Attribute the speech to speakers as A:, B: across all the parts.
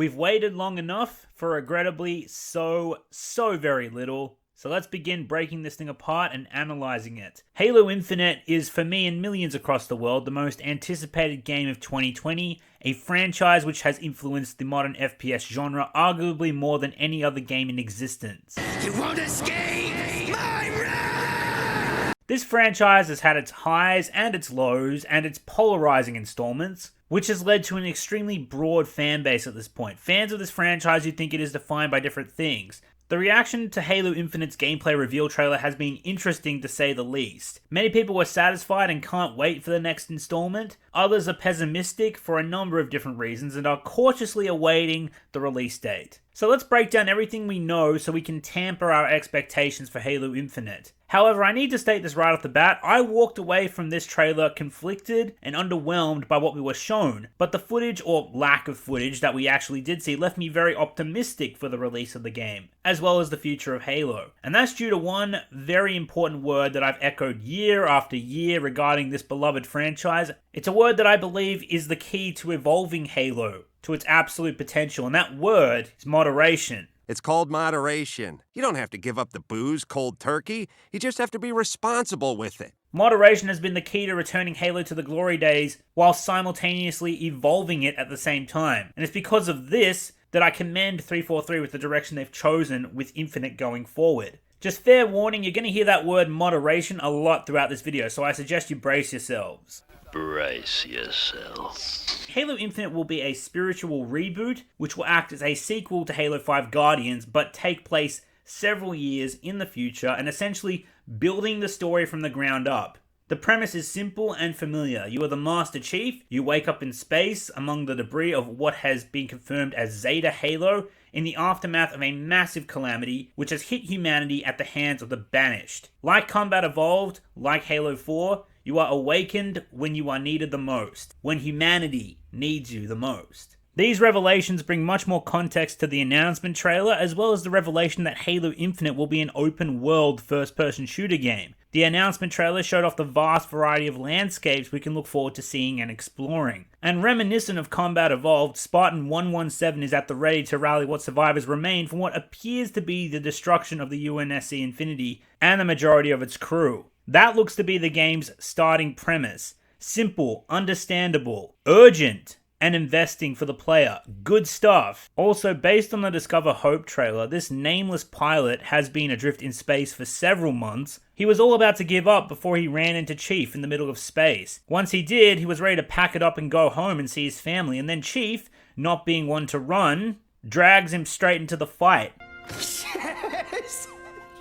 A: We've waited long enough for regrettably so very little. So let's begin breaking this thing apart and analyzing it. Halo Infinite is, for me and millions across the world, the most anticipated game of 2020, a franchise which has influenced the modern FPS genre arguably more than any other game in existence.
B: You won't escape my wrath!
A: This franchise has had its highs and its lows and its polarizing installments, which has led to an extremely broad fan base at this point. Fans of this franchise who think it is defined by different things. The reaction to Halo Infinite's gameplay reveal trailer has been interesting to say the least. Many people were satisfied and can't wait for the next installment. Others are pessimistic for a number of different reasons and are cautiously awaiting the release date. So let's break down everything we know so we can temper our expectations for Halo Infinite. However, I need to state this right off the bat, I walked away from this trailer conflicted and underwhelmed by what we were shown, but the footage, or lack of footage, that we actually did see left me very optimistic for the release of the game, as well as the future of Halo. And that's due to one very important word that I've echoed year after year regarding this beloved franchise. It's a word that I believe is the key to evolving Halo to its absolute potential, and that word is moderation.
C: It's called moderation. You don't have to give up the booze cold turkey. You just have to be responsible with it.
A: Moderation has been the key to returning Halo to the glory days while simultaneously evolving it at the same time. And it's because of this that I commend 343 with the direction they've chosen with Infinite going forward. Just fair warning, you're going to hear that word moderation a lot throughout this video, so I suggest you brace yourselves.
B: Brace yourself.
A: Halo Infinite will be a spiritual reboot, which will act as a sequel to Halo 5 Guardians, but take place several years in the future and essentially building the story from the ground up. The premise is simple and familiar. You are the Master Chief, you wake up in space among the debris of what has been confirmed as Zeta Halo in the aftermath of a massive calamity which has hit humanity at the hands of the Banished. Like Combat Evolved, like Halo 4, you are awakened when you are needed the most, when humanity needs you the most. These revelations bring much more context to the announcement trailer, as well as the revelation that Halo Infinite will be an open-world first-person shooter game. The announcement trailer showed off the vast variety of landscapes we can look forward to seeing and exploring. And reminiscent of Combat Evolved, Spartan 117 is at the ready to rally what survivors remain from what appears to be the destruction of the UNSC Infinity and the majority of its crew. That looks to be the game's starting premise. Simple, understandable, urgent, and investing for the player. Good stuff. Also, based on the Discover Hope trailer, this nameless pilot has been adrift in space for several months. He was all about to give up before he ran into Chief in the middle of space. Once he did, he was ready to pack it up and go home and see his family, and then Chief, not being one to run, drags him straight into the fight.
B: Yes!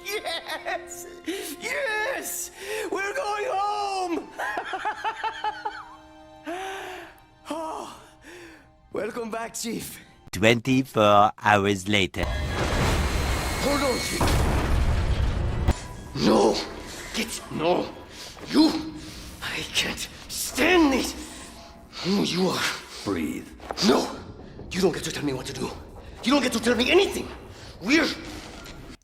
B: Yes! Yes! We're going home! Oh, welcome back, Chief.
D: 24 hours later.
B: Hold on, Chief. No! No! You! I can't stand this! Who you are.
E: Breathe.
B: No! You don't get to tell me what to do. You don't get to tell me anything. We're...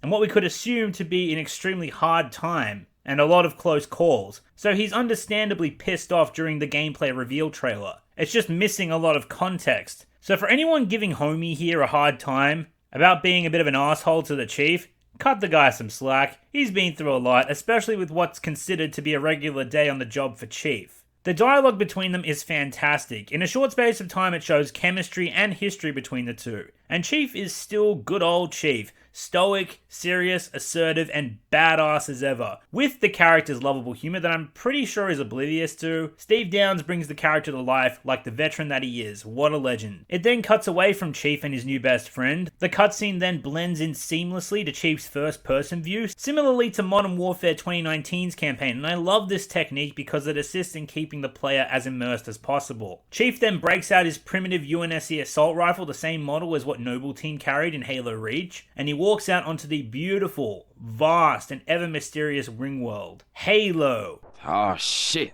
A: And what we could assume to be an extremely hard time, and a lot of close calls. So he's understandably pissed off during the gameplay reveal trailer. It's just missing a lot of context. So for anyone giving Homie here a hard time about being a bit of an asshole to the Chief, cut the guy some slack. He's been through a lot, especially with what's considered to be a regular day on the job for Chief. The dialogue between them is fantastic. In a short space of time it shows chemistry and history between the two. And Chief is still good old Chief. Stoic, serious, assertive, and badass as ever, with the character's lovable humor that I'm pretty sure is oblivious to. Steve Downes brings the character to life like the veteran that he is. What a legend. It then cuts away from Chief and his new best friend. The cutscene then blends in seamlessly to Chief's first-person view, similarly to Modern Warfare 2019's campaign, and I love this technique because it assists in keeping the player as immersed as possible. Chief then breaks out his primitive UNSC assault rifle, the same model as what Noble Team carried in Halo Reach, and he walks out onto the beautiful, vast, and ever mysterious ring world. Halo.
E: Oh shit.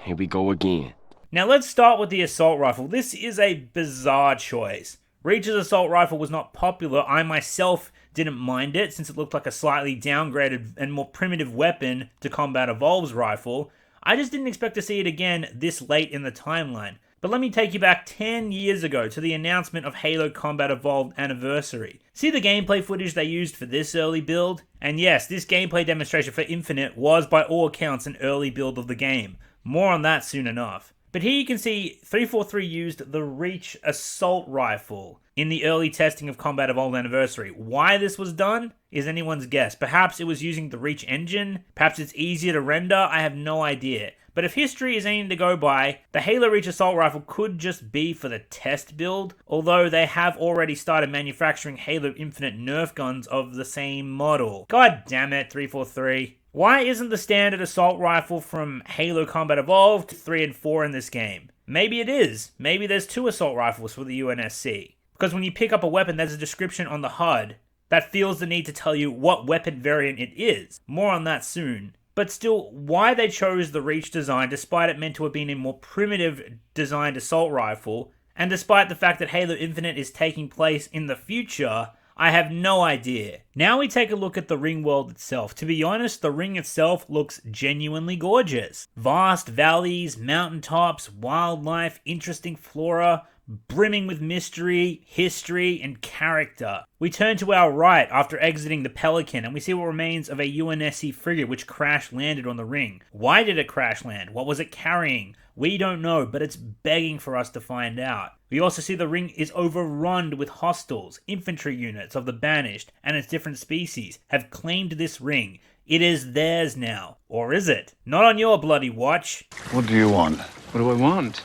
E: Here we go again.
A: Now let's start with the assault rifle. This is a bizarre choice. Reach's assault rifle was not popular. I myself didn't mind it since it looked like a slightly downgraded and more primitive weapon to Combat Evolved's rifle. I just didn't expect to see it again this late in the timeline. But let me take you back 10 years ago to the announcement of Halo Combat Evolved Anniversary. See the gameplay footage they used for this early build? And yes, this gameplay demonstration for Infinite was by all accounts an early build of the game. More on that soon enough. But here you can see 343 used the Reach assault rifle in the early testing of Combat Evolved Anniversary. Why this was done is anyone's guess. Perhaps it was using the Reach engine, perhaps it's easier to render, I have no idea. But if history is anything to go by, the Halo Reach assault rifle could just be for the test build, although they have already started manufacturing Halo Infinite Nerf guns of the same model. God damn it, 343. Why isn't the standard assault rifle from Halo Combat Evolved 3 and 4 in this game? Maybe it is. Maybe there's 2 assault rifles for the UNSC. Because when you pick up a weapon, there's a description on the HUD that feels the need to tell you what weapon variant it is. More on that soon. But still, why they chose the Reach design despite it meant to have been a more primitive designed assault rifle, and despite the fact that Halo Infinite is taking place in the future, I have no idea. Now we take a look at the ring world itself. To be honest, the ring itself looks genuinely gorgeous. Vast valleys, mountaintops, wildlife, interesting flora, brimming with mystery, history, and character. We turn to our right after exiting the Pelican, and we see what remains of a UNSC frigate which crash landed on the ring. Why did it crash land? What was it carrying? We don't know, but it's begging for us to find out. We also see the ring is overrun with hostiles. Infantry units of the Banished and its different species have claimed this ring. It is theirs now. Or is it? Not on your bloody watch.
F: What do you want?
G: What do I want?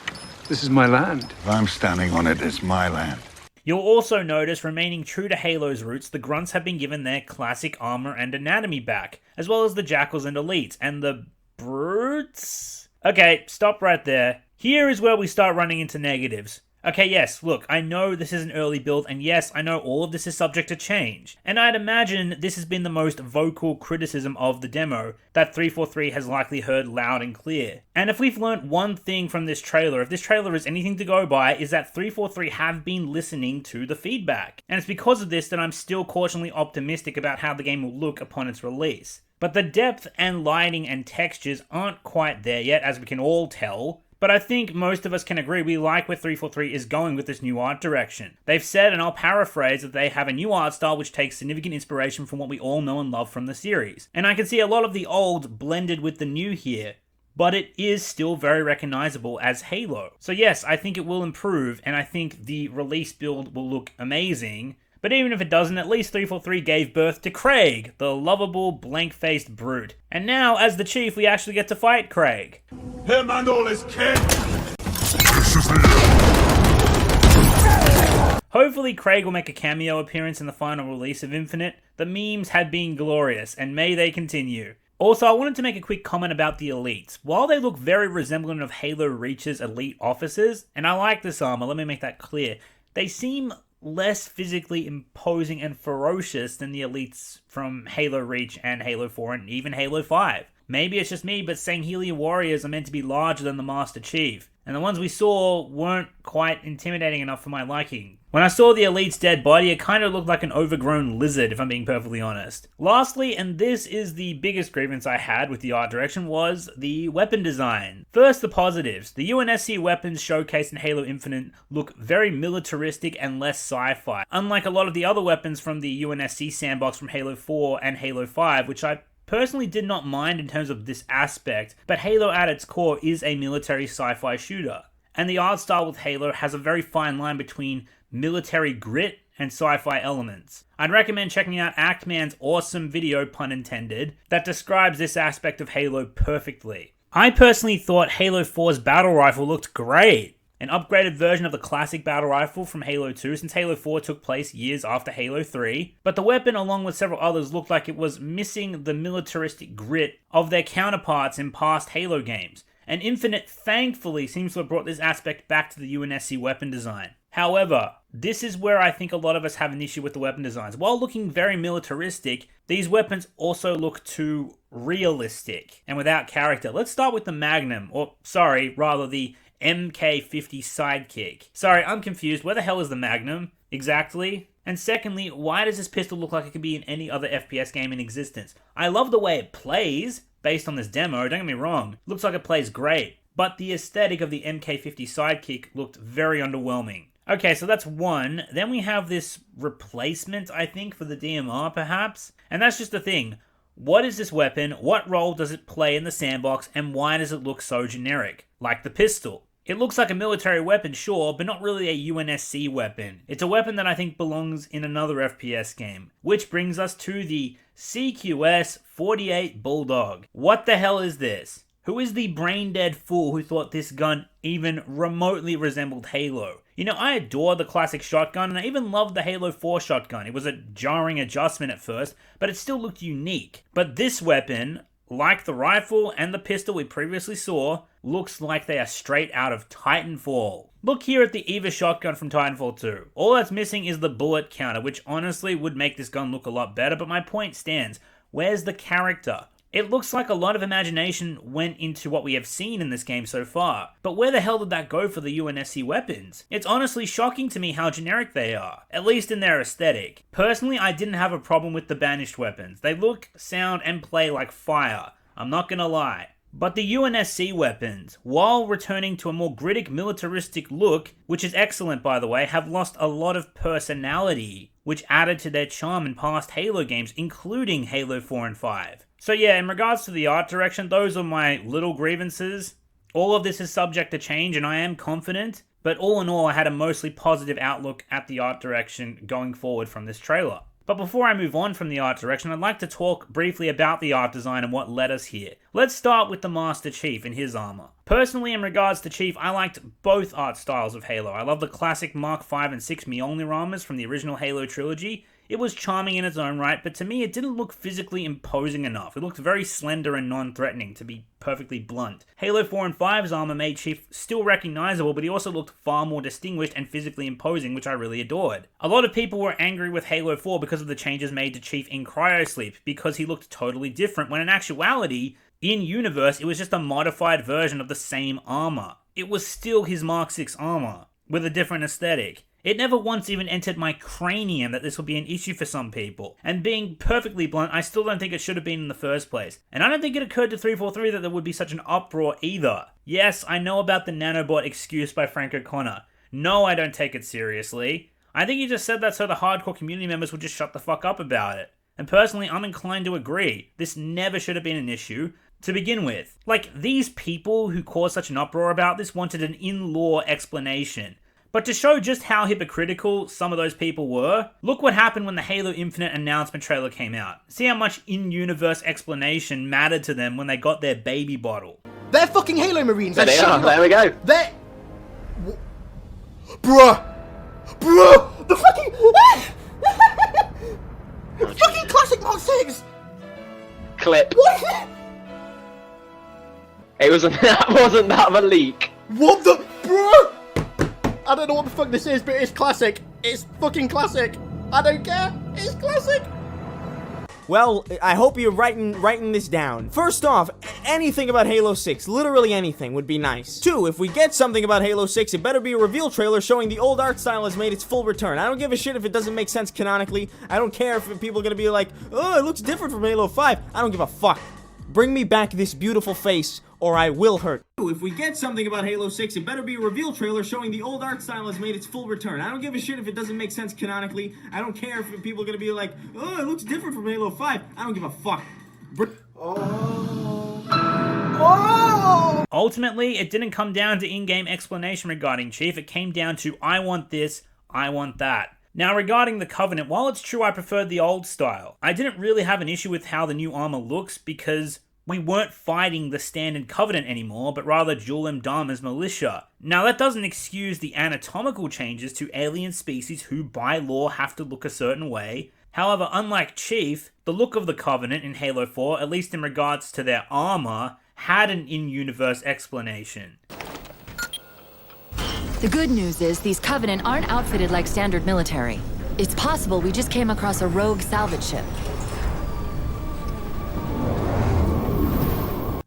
G: This is my land.
F: If I'm standing on it, it's my land.
A: You'll also notice, remaining true to Halo's roots, the Grunts have been given their classic armor and anatomy back, as well as the Jackals and Elites, and the Brutes? Okay, stop right there. Here is where we start running into negatives. Okay, yes, look, I know this is an early build, and yes, I know all of this is subject to change. And I'd imagine this has been the most vocal criticism of the demo that 343 has likely heard loud and clear. And if we've learnt one thing from this trailer, if this trailer is anything to go by, is that 343 have been listening to the feedback. And it's because of this that I'm still cautiously optimistic about how the game will look upon its release. But the depth and lighting and textures aren't quite there yet, as we can all tell. But I think most of us can agree we like where 343 is going with this new art direction. They've said, and I'll paraphrase, that they have a new art style which takes significant inspiration from what we all know and love from the series. And I can see a lot of the old blended with the new here, but it is still very recognizable as Halo. So yes, I think it will improve, and I think the release build will look amazing. But even if it doesn't, at least 343 gave birth to Craig, the lovable, blank-faced brute. And now, as the chief, we actually get to fight Craig.
H: Him and all his kin!
A: Hopefully Craig will make a cameo appearance in the final release of Infinite. The memes have been glorious, and may they continue. Also, I wanted to make a quick comment about the Elites. While they look very resemblant of Halo Reach's elite officers, and I like this armor, let me make that clear, they seem less physically imposing and ferocious than the Elites from Halo Reach and Halo 4 and even Halo 5. Maybe it's just me, but Sangheili warriors are meant to be larger than the Master Chief, and the ones we saw weren't quite intimidating enough for my liking. When I saw the Elite's dead body, it kind of looked like an overgrown lizard, if I'm being perfectly honest. Lastly, and this is the biggest grievance I had with the art direction, was the weapon design. First, the positives. The UNSC weapons showcased in Halo Infinite look very militaristic and less sci-fi, unlike a lot of the other weapons from the UNSC sandbox from Halo 4 and Halo 5, which I personally did not mind in terms of this aspect, but Halo at its core is a military sci-fi shooter. And the art style with Halo has a very fine line between military grit and sci-fi elements. I'd recommend checking out Actman's awesome video, pun intended, that describes this aspect of Halo perfectly. I personally thought Halo 4's battle rifle looked great. An upgraded version of the classic battle rifle from Halo 2, since Halo 4 took place years after Halo 3, but the weapon along with several others looked like it was missing the militaristic grit of their counterparts in past Halo games, and Infinite thankfully seems to have brought this aspect back to the UNSC weapon design. However, this is where I think a lot of us have an issue with the weapon designs. While looking very militaristic, these weapons also look too realistic and without character. Let's start with the Magnum, rather the MK50 Sidekick. Sorry, I'm confused. Where the hell is the Magnum exactly? And secondly, why does this pistol look like it could be in any other FPS game in existence? I love the way it plays, based on this demo, don't get me wrong. It looks like it plays great. but the aesthetic of the MK50 sidekick looked very underwhelming. Okay, so that's one. Then we have this replacement, I think, for the DMR, perhaps? And that's just the thing. What is this weapon? What role does it play in the sandbox? And why does it look so generic? Like the pistol. It looks like a military weapon, sure, but not really a UNSC weapon. It's a weapon that I think belongs in another FPS game. Which brings us to the CQS-48 Bulldog. What the hell is this? Who is the brain-dead fool who thought this gun even remotely resembled Halo? You know, I adore the classic shotgun, and I even loved the Halo 4 shotgun. It was a jarring adjustment at first, but it still looked unique. But this weapon, like the rifle and the pistol we previously saw, looks like they are straight out of Titanfall. Look here at the Eva shotgun from Titanfall 2. All that's missing is the bullet counter, which honestly would make this gun look a lot better, but my point stands. Where's the character? It looks like a lot of imagination went into what we have seen in this game so far, but where the hell did that go for the UNSC weapons? It's honestly shocking to me how generic they are, at least in their aesthetic. Personally, I didn't have a problem with the banished weapons. They look, sound, and play like fire. I'm not gonna lie. But the UNSC weapons, while returning to a more gritty militaristic look, which is excellent by the way, have lost a lot of personality, which added to their charm in past Halo games, including Halo 4 and 5. So yeah, in regards to the art direction, those are my little grievances. All of this is subject to change and I am confident, but all in all I had a mostly positive outlook at the art direction going forward from this trailer. But before I move on from the art direction, I'd like to talk briefly about the art design and what led us here. Let's start with the Master Chief and his armor. Personally, in regards to Chief, I liked both art styles of Halo. I love the classic Mark 5 and 6 Mjolnir armors from the original Halo trilogy. It was charming in its own right, but to me it didn't look physically imposing enough. It looked very slender and non-threatening, to be perfectly blunt. Halo 4 and 5's armor made Chief still recognizable, but he also looked far more distinguished and physically imposing, which I really adored. A lot of people were angry with Halo 4 because of the changes made to Chief in Cryosleep, because he looked totally different, when in actuality, in-universe, it was just a modified version of the same armor. It was still his Mark 6 armor, with a different aesthetic. It never once even entered my cranium that this would be an issue for some people. And being perfectly blunt, I still don't think it should have been in the first place. And I don't think it occurred to 343 that there would be such an uproar either. Yes, I know about the nanobot excuse by Frank O'Connor. No, I don't take it seriously. I think he just said that so the hardcore community members would just shut the fuck up about it. And personally, I'm inclined to agree. This never should have been an issue to begin with. Like, these people who caused such an uproar about this wanted an in-law explanation. But to show just how hypocritical some of those people were, look what happened when the Halo Infinite announcement trailer came out. See how much in-universe explanation mattered to them when they got their baby bottle.
I: They're fucking Halo Marines.
E: There they are, there we go.
I: They're... Bruh! The fucking... fucking classic Mark 6!
E: Clip.
I: What is it?
E: It wasn't that of a leak.
I: What the... Bruh! I don't know what the fuck this is, but it's classic. It's fucking classic. I don't care. It's classic. Well, I hope you're writing this down. First off, anything about Halo 6, literally anything, would be nice. 2, if we get something about Halo 6, it better be a reveal trailer showing the old art style has made its full return. I don't give a shit if it doesn't make sense canonically. I don't care if people are gonna be like, oh, it looks different from Halo 5. I don't give a fuck. Bring me back this beautiful face, or I will hurt. If we get something about Halo 6, it better be a reveal trailer showing the old art style has made its full return. I don't give a shit if it doesn't make sense canonically. I don't care if people are gonna be like, oh, it looks different from Halo 5. I don't give a fuck.
A: Ultimately, it didn't come down to in-game explanation regarding Chief. It came down to, I want this, I want that. Now, regarding the Covenant, while it's true I preferred the old style, I didn't really have an issue with how the new armor looks because we weren't fighting the standard Covenant anymore, but rather Julem Dama's militia. Now, that doesn't excuse the anatomical changes to alien species who, by law, have to look a certain way. However, unlike Chief, the look of the Covenant in Halo 4, at least in regards to their armor, had an in-universe explanation.
J: The good news is these Covenant aren't outfitted like standard military. It's possible we just came across a rogue salvage ship.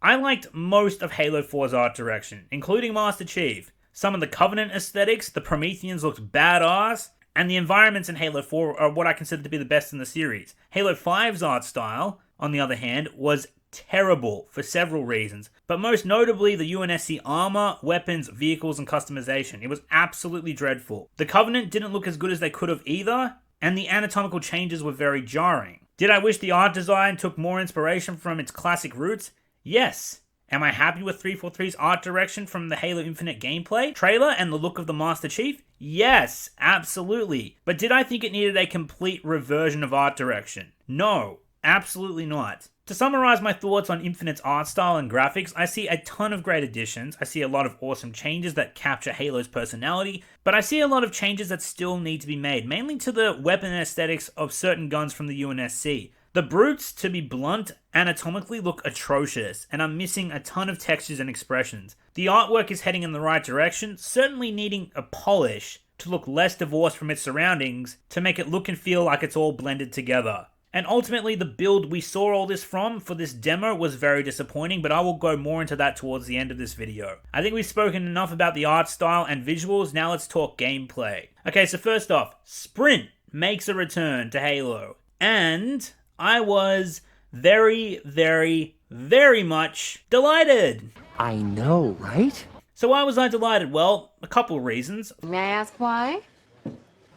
A: I liked most of Halo 4's art direction, including Master Chief. Some of the Covenant aesthetics, the Prometheans looked badass, and the environments in Halo 4 are what I consider to be the best in the series. Halo 5's art style, on the other hand, was terrible for several reasons, but most notably the UNSC armor, weapons, vehicles, and customization. It was absolutely dreadful. The Covenant didn't look as good as they could have either, and the anatomical changes were very jarring. Did I wish the art design took more inspiration from its classic roots? Yes. Am I happy with 343's art direction from the Halo Infinite gameplay trailer and the look of the Master Chief? Yes, absolutely. But did I think it needed a complete reversion of art direction? No, absolutely not. To summarize my thoughts on Infinite's art style and graphics, I see a ton of great additions, I see a lot of awesome changes that capture Halo's personality, but I see a lot of changes that still need to be made, mainly to the weapon aesthetics of certain guns from the UNSC. The brutes, to be blunt, anatomically look atrocious, and are missing a ton of textures and expressions. The artwork is heading in the right direction, certainly needing a polish to look less divorced from its surroundings, to make it look and feel like it's all blended together. And ultimately, the build we saw all this from for this demo was very disappointing, but I will go more into that towards the end of this video. I think we've spoken enough about the art style and visuals, now let's talk gameplay. Okay, so first off, Sprint makes a return to Halo, and I was very, very, very much delighted.
B: I know, right?
A: So why was I delighted? Well, a couple reasons.
J: May I ask why?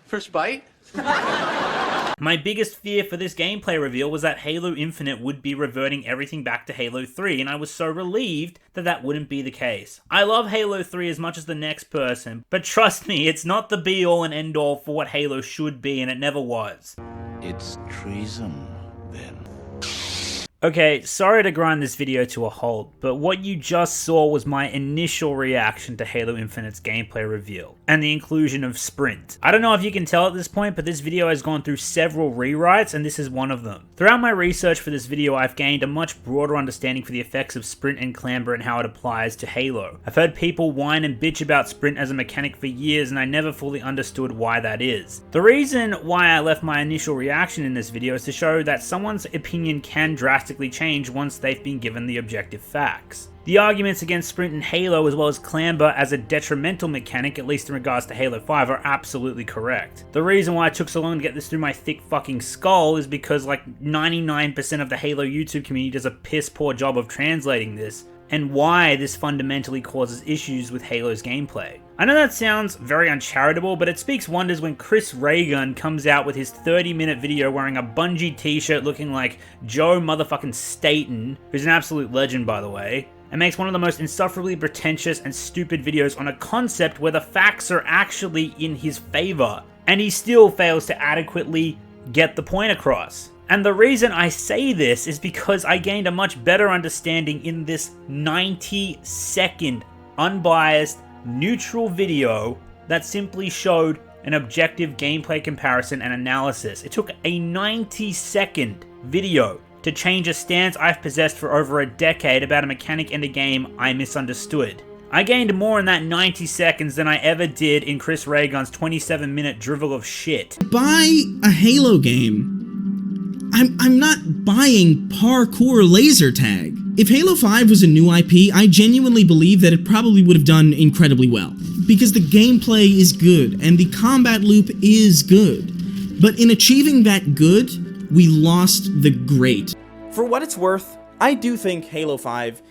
B: First bite?
A: My biggest fear for this gameplay reveal was that Halo Infinite would be reverting everything back to Halo 3, and I was so relieved that that wouldn't be the case. I love Halo 3 as much as the next person, but trust me, it's not the be-all and end-all for what Halo should be, and it never was.
F: It's treason, then.
A: Okay, sorry to grind this video to a halt, but what you just saw was my initial reaction to Halo Infinite's gameplay reveal, and the inclusion of Sprint. I don't know if you can tell at this point, but this video has gone through several rewrites, and this is one of them. Throughout my research for this video, I've gained a much broader understanding for the effects of Sprint and Clamber and how it applies to Halo. I've heard people whine and bitch about Sprint as a mechanic for years, and I never fully understood why that is. The reason why I left my initial reaction in this video is to show that someone's opinion can drastically change once they've been given the objective facts. The arguments against Sprint and Halo as well as Clamber as a detrimental mechanic, at least in regards to Halo 5, are absolutely correct. The reason why it took so long to get this through my thick fucking skull is because like 99% of the Halo YouTube community does a piss poor job of translating this, and why this fundamentally causes issues with Halo's gameplay. I know that sounds very uncharitable, but it speaks wonders when Chris Raygun comes out with his 30-minute video wearing a Bungie t-shirt looking like Joe motherfucking Staten, who's an absolute legend by the way, and makes one of the most insufferably pretentious and stupid videos on a concept where the facts are actually in his favor, and he still fails to adequately get the point across. And the reason I say this is because I gained a much better understanding in this 90-second, unbiased, neutral video that simply showed an objective gameplay comparison and analysis. It took a 90-second video to change a stance I've possessed for over a decade about a mechanic and a game I misunderstood. I gained more in that 90 seconds than I ever did in Chris Raygun's 27-minute drivel of shit.
K: Buy a Halo game. I'm not buying parkour laser tag. If Halo 5 was a new IP, I genuinely believe that it probably would have done incredibly well. Because the gameplay is good, and the combat loop is good. But in achieving that good, we lost the great.
I: For what it's worth, I do think Halo 5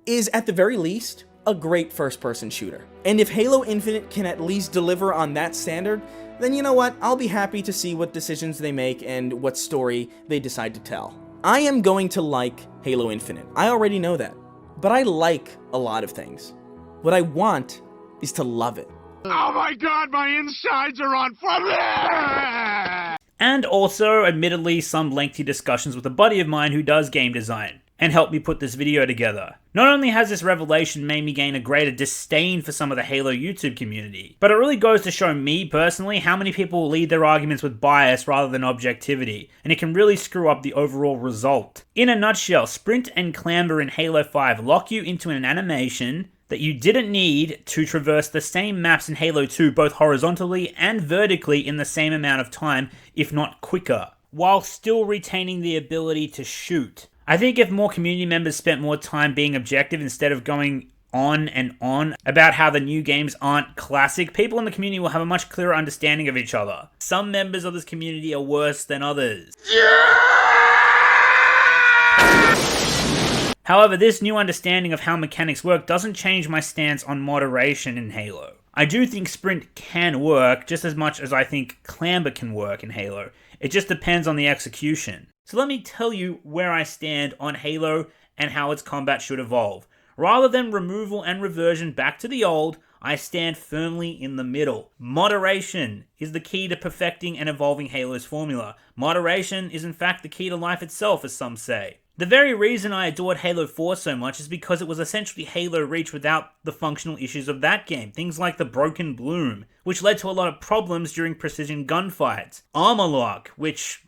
I: is, at the very least, a great first-person shooter. And if Halo Infinite can at least deliver on that standard, then you know what, I'll be happy to see what decisions they make and what story they decide to tell. I am going to like Halo Infinite. I already know that. But I like a lot of things. What I want is to love it.
H: Oh my god, my insides are on fire!
A: And also, admittedly, some lengthy discussions with a buddy of mine who does game design, and helped me put this video together. Not only has this revelation made me gain a greater disdain for some of the Halo YouTube community, but it really goes to show me personally how many people lead their arguments with bias rather than objectivity, and it can really screw up the overall result. In a nutshell, Sprint and Clamber in Halo 5 lock you into an animation that you didn't need to traverse the same maps in Halo 2 both horizontally and vertically in the same amount of time, if not quicker, while still retaining the ability to shoot. I think if more community members spent more time being objective instead of going on and on about how the new games aren't classic, people in the community will have a much clearer understanding of each other. Some members of this community are worse than others. However, this new understanding of how mechanics work doesn't change my stance on moderation in Halo. I do think sprint can work just as much as I think clamber can work in Halo. It just depends on the execution. So let me tell you where I stand on Halo and how its combat should evolve. Rather than removal and reversion back to the old, I stand firmly in the middle. Moderation is the key to perfecting and evolving Halo's formula. Moderation is in fact the key to life itself, as some say. The very reason I adored Halo 4 so much is because it was essentially Halo Reach without the functional issues of that game. Things like the broken bloom, which led to a lot of problems during precision gunfights. Armor lock, which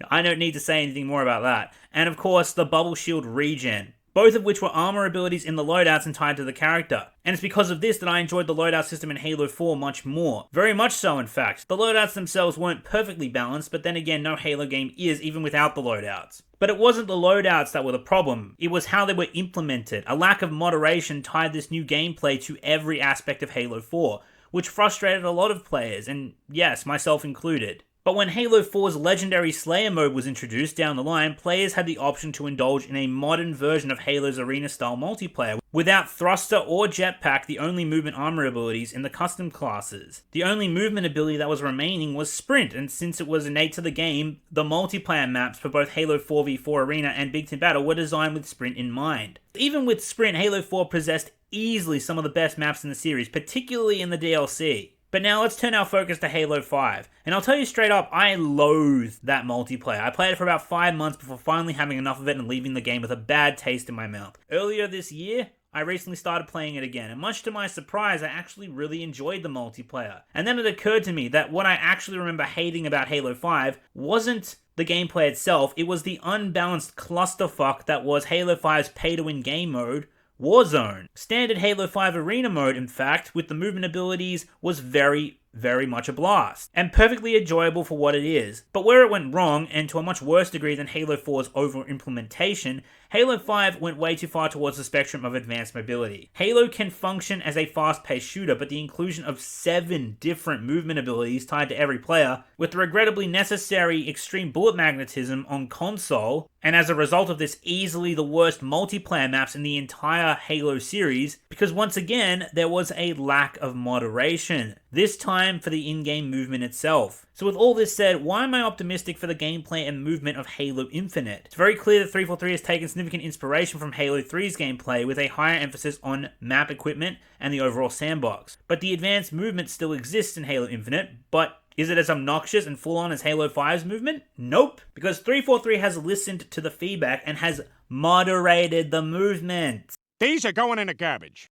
A: I don't need to say anything more about that. And of course, the bubble shield regen, both of which were armor abilities in the loadouts and tied to the character. And it's because of this that I enjoyed the loadout system in Halo 4 much more. Very much so, in fact. The loadouts themselves weren't perfectly balanced, but then again, no Halo game is, even without the loadouts. But it wasn't the loadouts that were the problem, it was how they were implemented. A lack of moderation tied this new gameplay to every aspect of Halo 4, which frustrated a lot of players, and yes, myself included. But when Halo 4's legendary Slayer mode was introduced down the line, players had the option to indulge in a modern version of Halo's arena-style multiplayer, without thruster or jetpack, the only movement armor abilities in the custom classes. The only movement ability that was remaining was sprint, and since it was innate to the game, the multiplayer maps for both Halo 4v4 Arena and Big Team Battle were designed with sprint in mind. Even with sprint, Halo 4 possessed easily some of the best maps in the series, particularly in the DLC. But now let's turn our focus to Halo 5. And I'll tell you straight up, I loathe that multiplayer. I played it for about 5 months before finally having enough of it and leaving the game with a bad taste in my mouth. Earlier this year, I recently started playing it again, and much to my surprise, I actually really enjoyed the multiplayer. And then it occurred to me that what I actually remember hating about Halo 5 wasn't the gameplay itself, it was the unbalanced clusterfuck that was Halo 5's pay-to-win game mode, Warzone. Standard Halo 5 Arena mode, in fact, with the movement abilities, was very much a blast, and perfectly enjoyable for what it is. But where it went wrong, and to a much worse degree than Halo 4's over-implementation, Halo 5 went way too far towards the spectrum of advanced mobility. Halo can function as a fast-paced shooter, but the inclusion of 7 different movement abilities tied to every player, with the regrettably necessary extreme bullet magnetism on console, and as a result of this, easily the worst multiplayer maps in the entire Halo series, because once again, there was a lack of moderation. This time for the in-game movement itself. So with all this said, why am I optimistic for the gameplay and movement of Halo Infinite? It's very clear that 343 has taken significant inspiration from Halo 3's gameplay with a higher emphasis on map equipment and the overall sandbox. But the advanced movement still exists in Halo Infinite, but is it as obnoxious and full-on as Halo 5's movement? Nope, because 343 has listened to the feedback and has moderated the movement.
H: These are going in the garbage.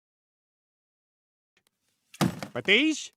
H: But these,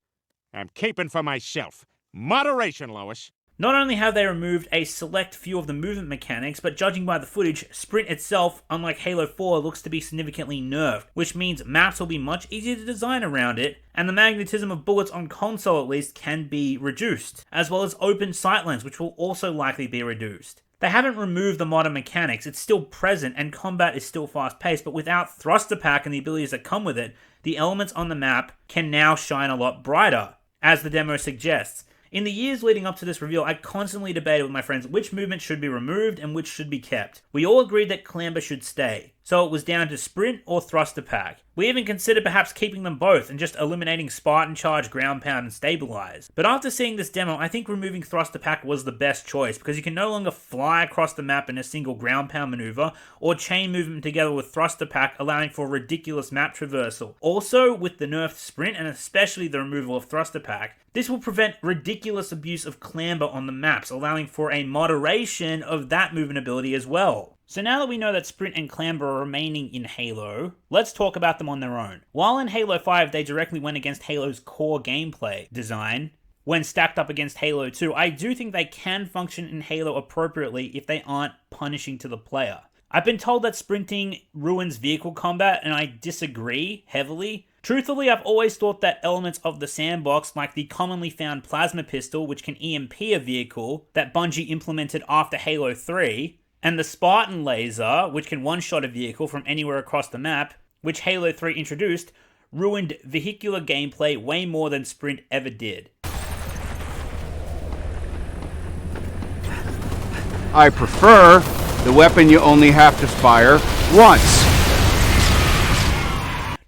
H: I'm keeping for myself. Moderation, Lois.
A: Not only have they removed a select few of the movement mechanics, but judging by the footage, sprint itself, unlike Halo 4, looks to be significantly nerfed, which means maps will be much easier to design around it, and the magnetism of bullets on console at least can be reduced, as well as open sightlines, which will also likely be reduced. They haven't removed the modern mechanics, it's still present, and combat is still fast-paced, but without thruster pack and the abilities that come with it, the elements on the map can now shine a lot brighter, as the demo suggests. In the years leading up to this reveal, I constantly debated with my friends which movement should be removed and which should be kept. We all agreed that clamber should stay, so it was down to sprint or thruster pack. We even considered perhaps keeping them both and just eliminating Spartan charge, ground pound, and stabilize. But after seeing this demo, I think removing thruster pack was the best choice, because you can no longer fly across the map in a single ground pound maneuver, or chain movement together with thruster pack, allowing for ridiculous map traversal. Also, with the nerfed sprint, and especially the removal of thruster pack, this will prevent ridiculous abuse of clamber on the maps, allowing for a moderation of that movement ability as well. So now that we know that sprint and clamber are remaining in Halo, let's talk about them on their own. While in Halo 5 they directly went against Halo's core gameplay design, when stacked up against Halo 2, I do think they can function in Halo appropriately if they aren't punishing to the player. I've been told that sprinting ruins vehicle combat, and I disagree heavily. Truthfully, I've always thought that elements of the sandbox, like the commonly found plasma pistol, which can EMP a vehicle, that Bungie implemented after Halo 3, and the Spartan laser, which can one-shot a vehicle from anywhere across the map, which Halo 3 introduced, ruined vehicular gameplay way more than sprint ever did.
L: I prefer the weapon you only have to fire
H: once.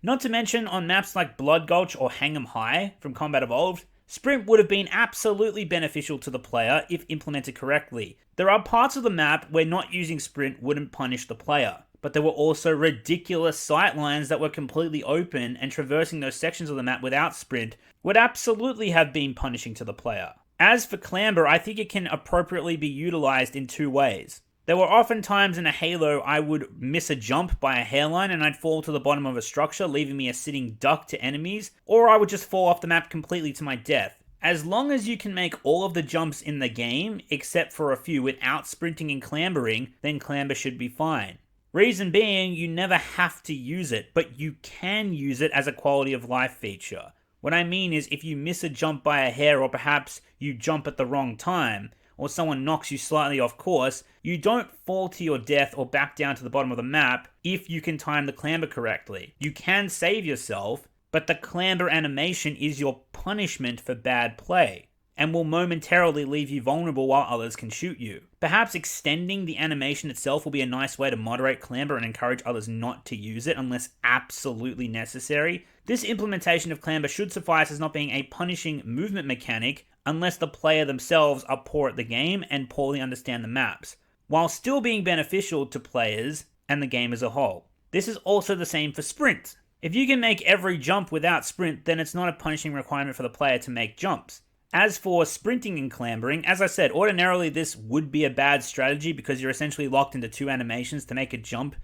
A: Not to mention, on maps like Blood Gulch or Hang'em High from Combat Evolved, sprint would have been absolutely beneficial to the player if implemented correctly. There are parts of the map where not using sprint wouldn't punish the player, but there were also ridiculous sightlines that were completely open, and traversing those sections of the map without sprint would absolutely have been punishing to the player. As for clamber, I think it can appropriately be utilized in two ways. There were often times in a Halo I would miss a jump by a hairline and I'd fall to the bottom of a structure, leaving me a sitting duck to enemies, or I would just fall off the map completely to my death. As long as you can make all of the jumps in the game, except for a few, without sprinting and clambering, then clamber should be fine. Reason being, you never have to use it, but you can use it as a quality of life feature. What I mean is, if you miss a jump by a hair, or perhaps you jump at the wrong time, or someone knocks you slightly off course, you don't fall to your death or back down to the bottom of the map if you can time the clamber correctly. You can save yourself, but the clamber animation is your punishment for bad play, and will momentarily leave you vulnerable while others can shoot you. Perhaps extending the animation itself will be a nice way to moderate clamber and encourage others not to use it unless absolutely necessary. This implementation of clamber should suffice as not being a punishing movement mechanic unless the player themselves are poor at the game and poorly understand the maps, while still being beneficial to players and the game as a whole. This is also the same for sprint. If you can make every jump without sprint, then it's not a punishing requirement for the player to make jumps. As for sprinting and clambering, as I said, ordinarily this would be a bad strategy because you're essentially locked into two animations to make a jump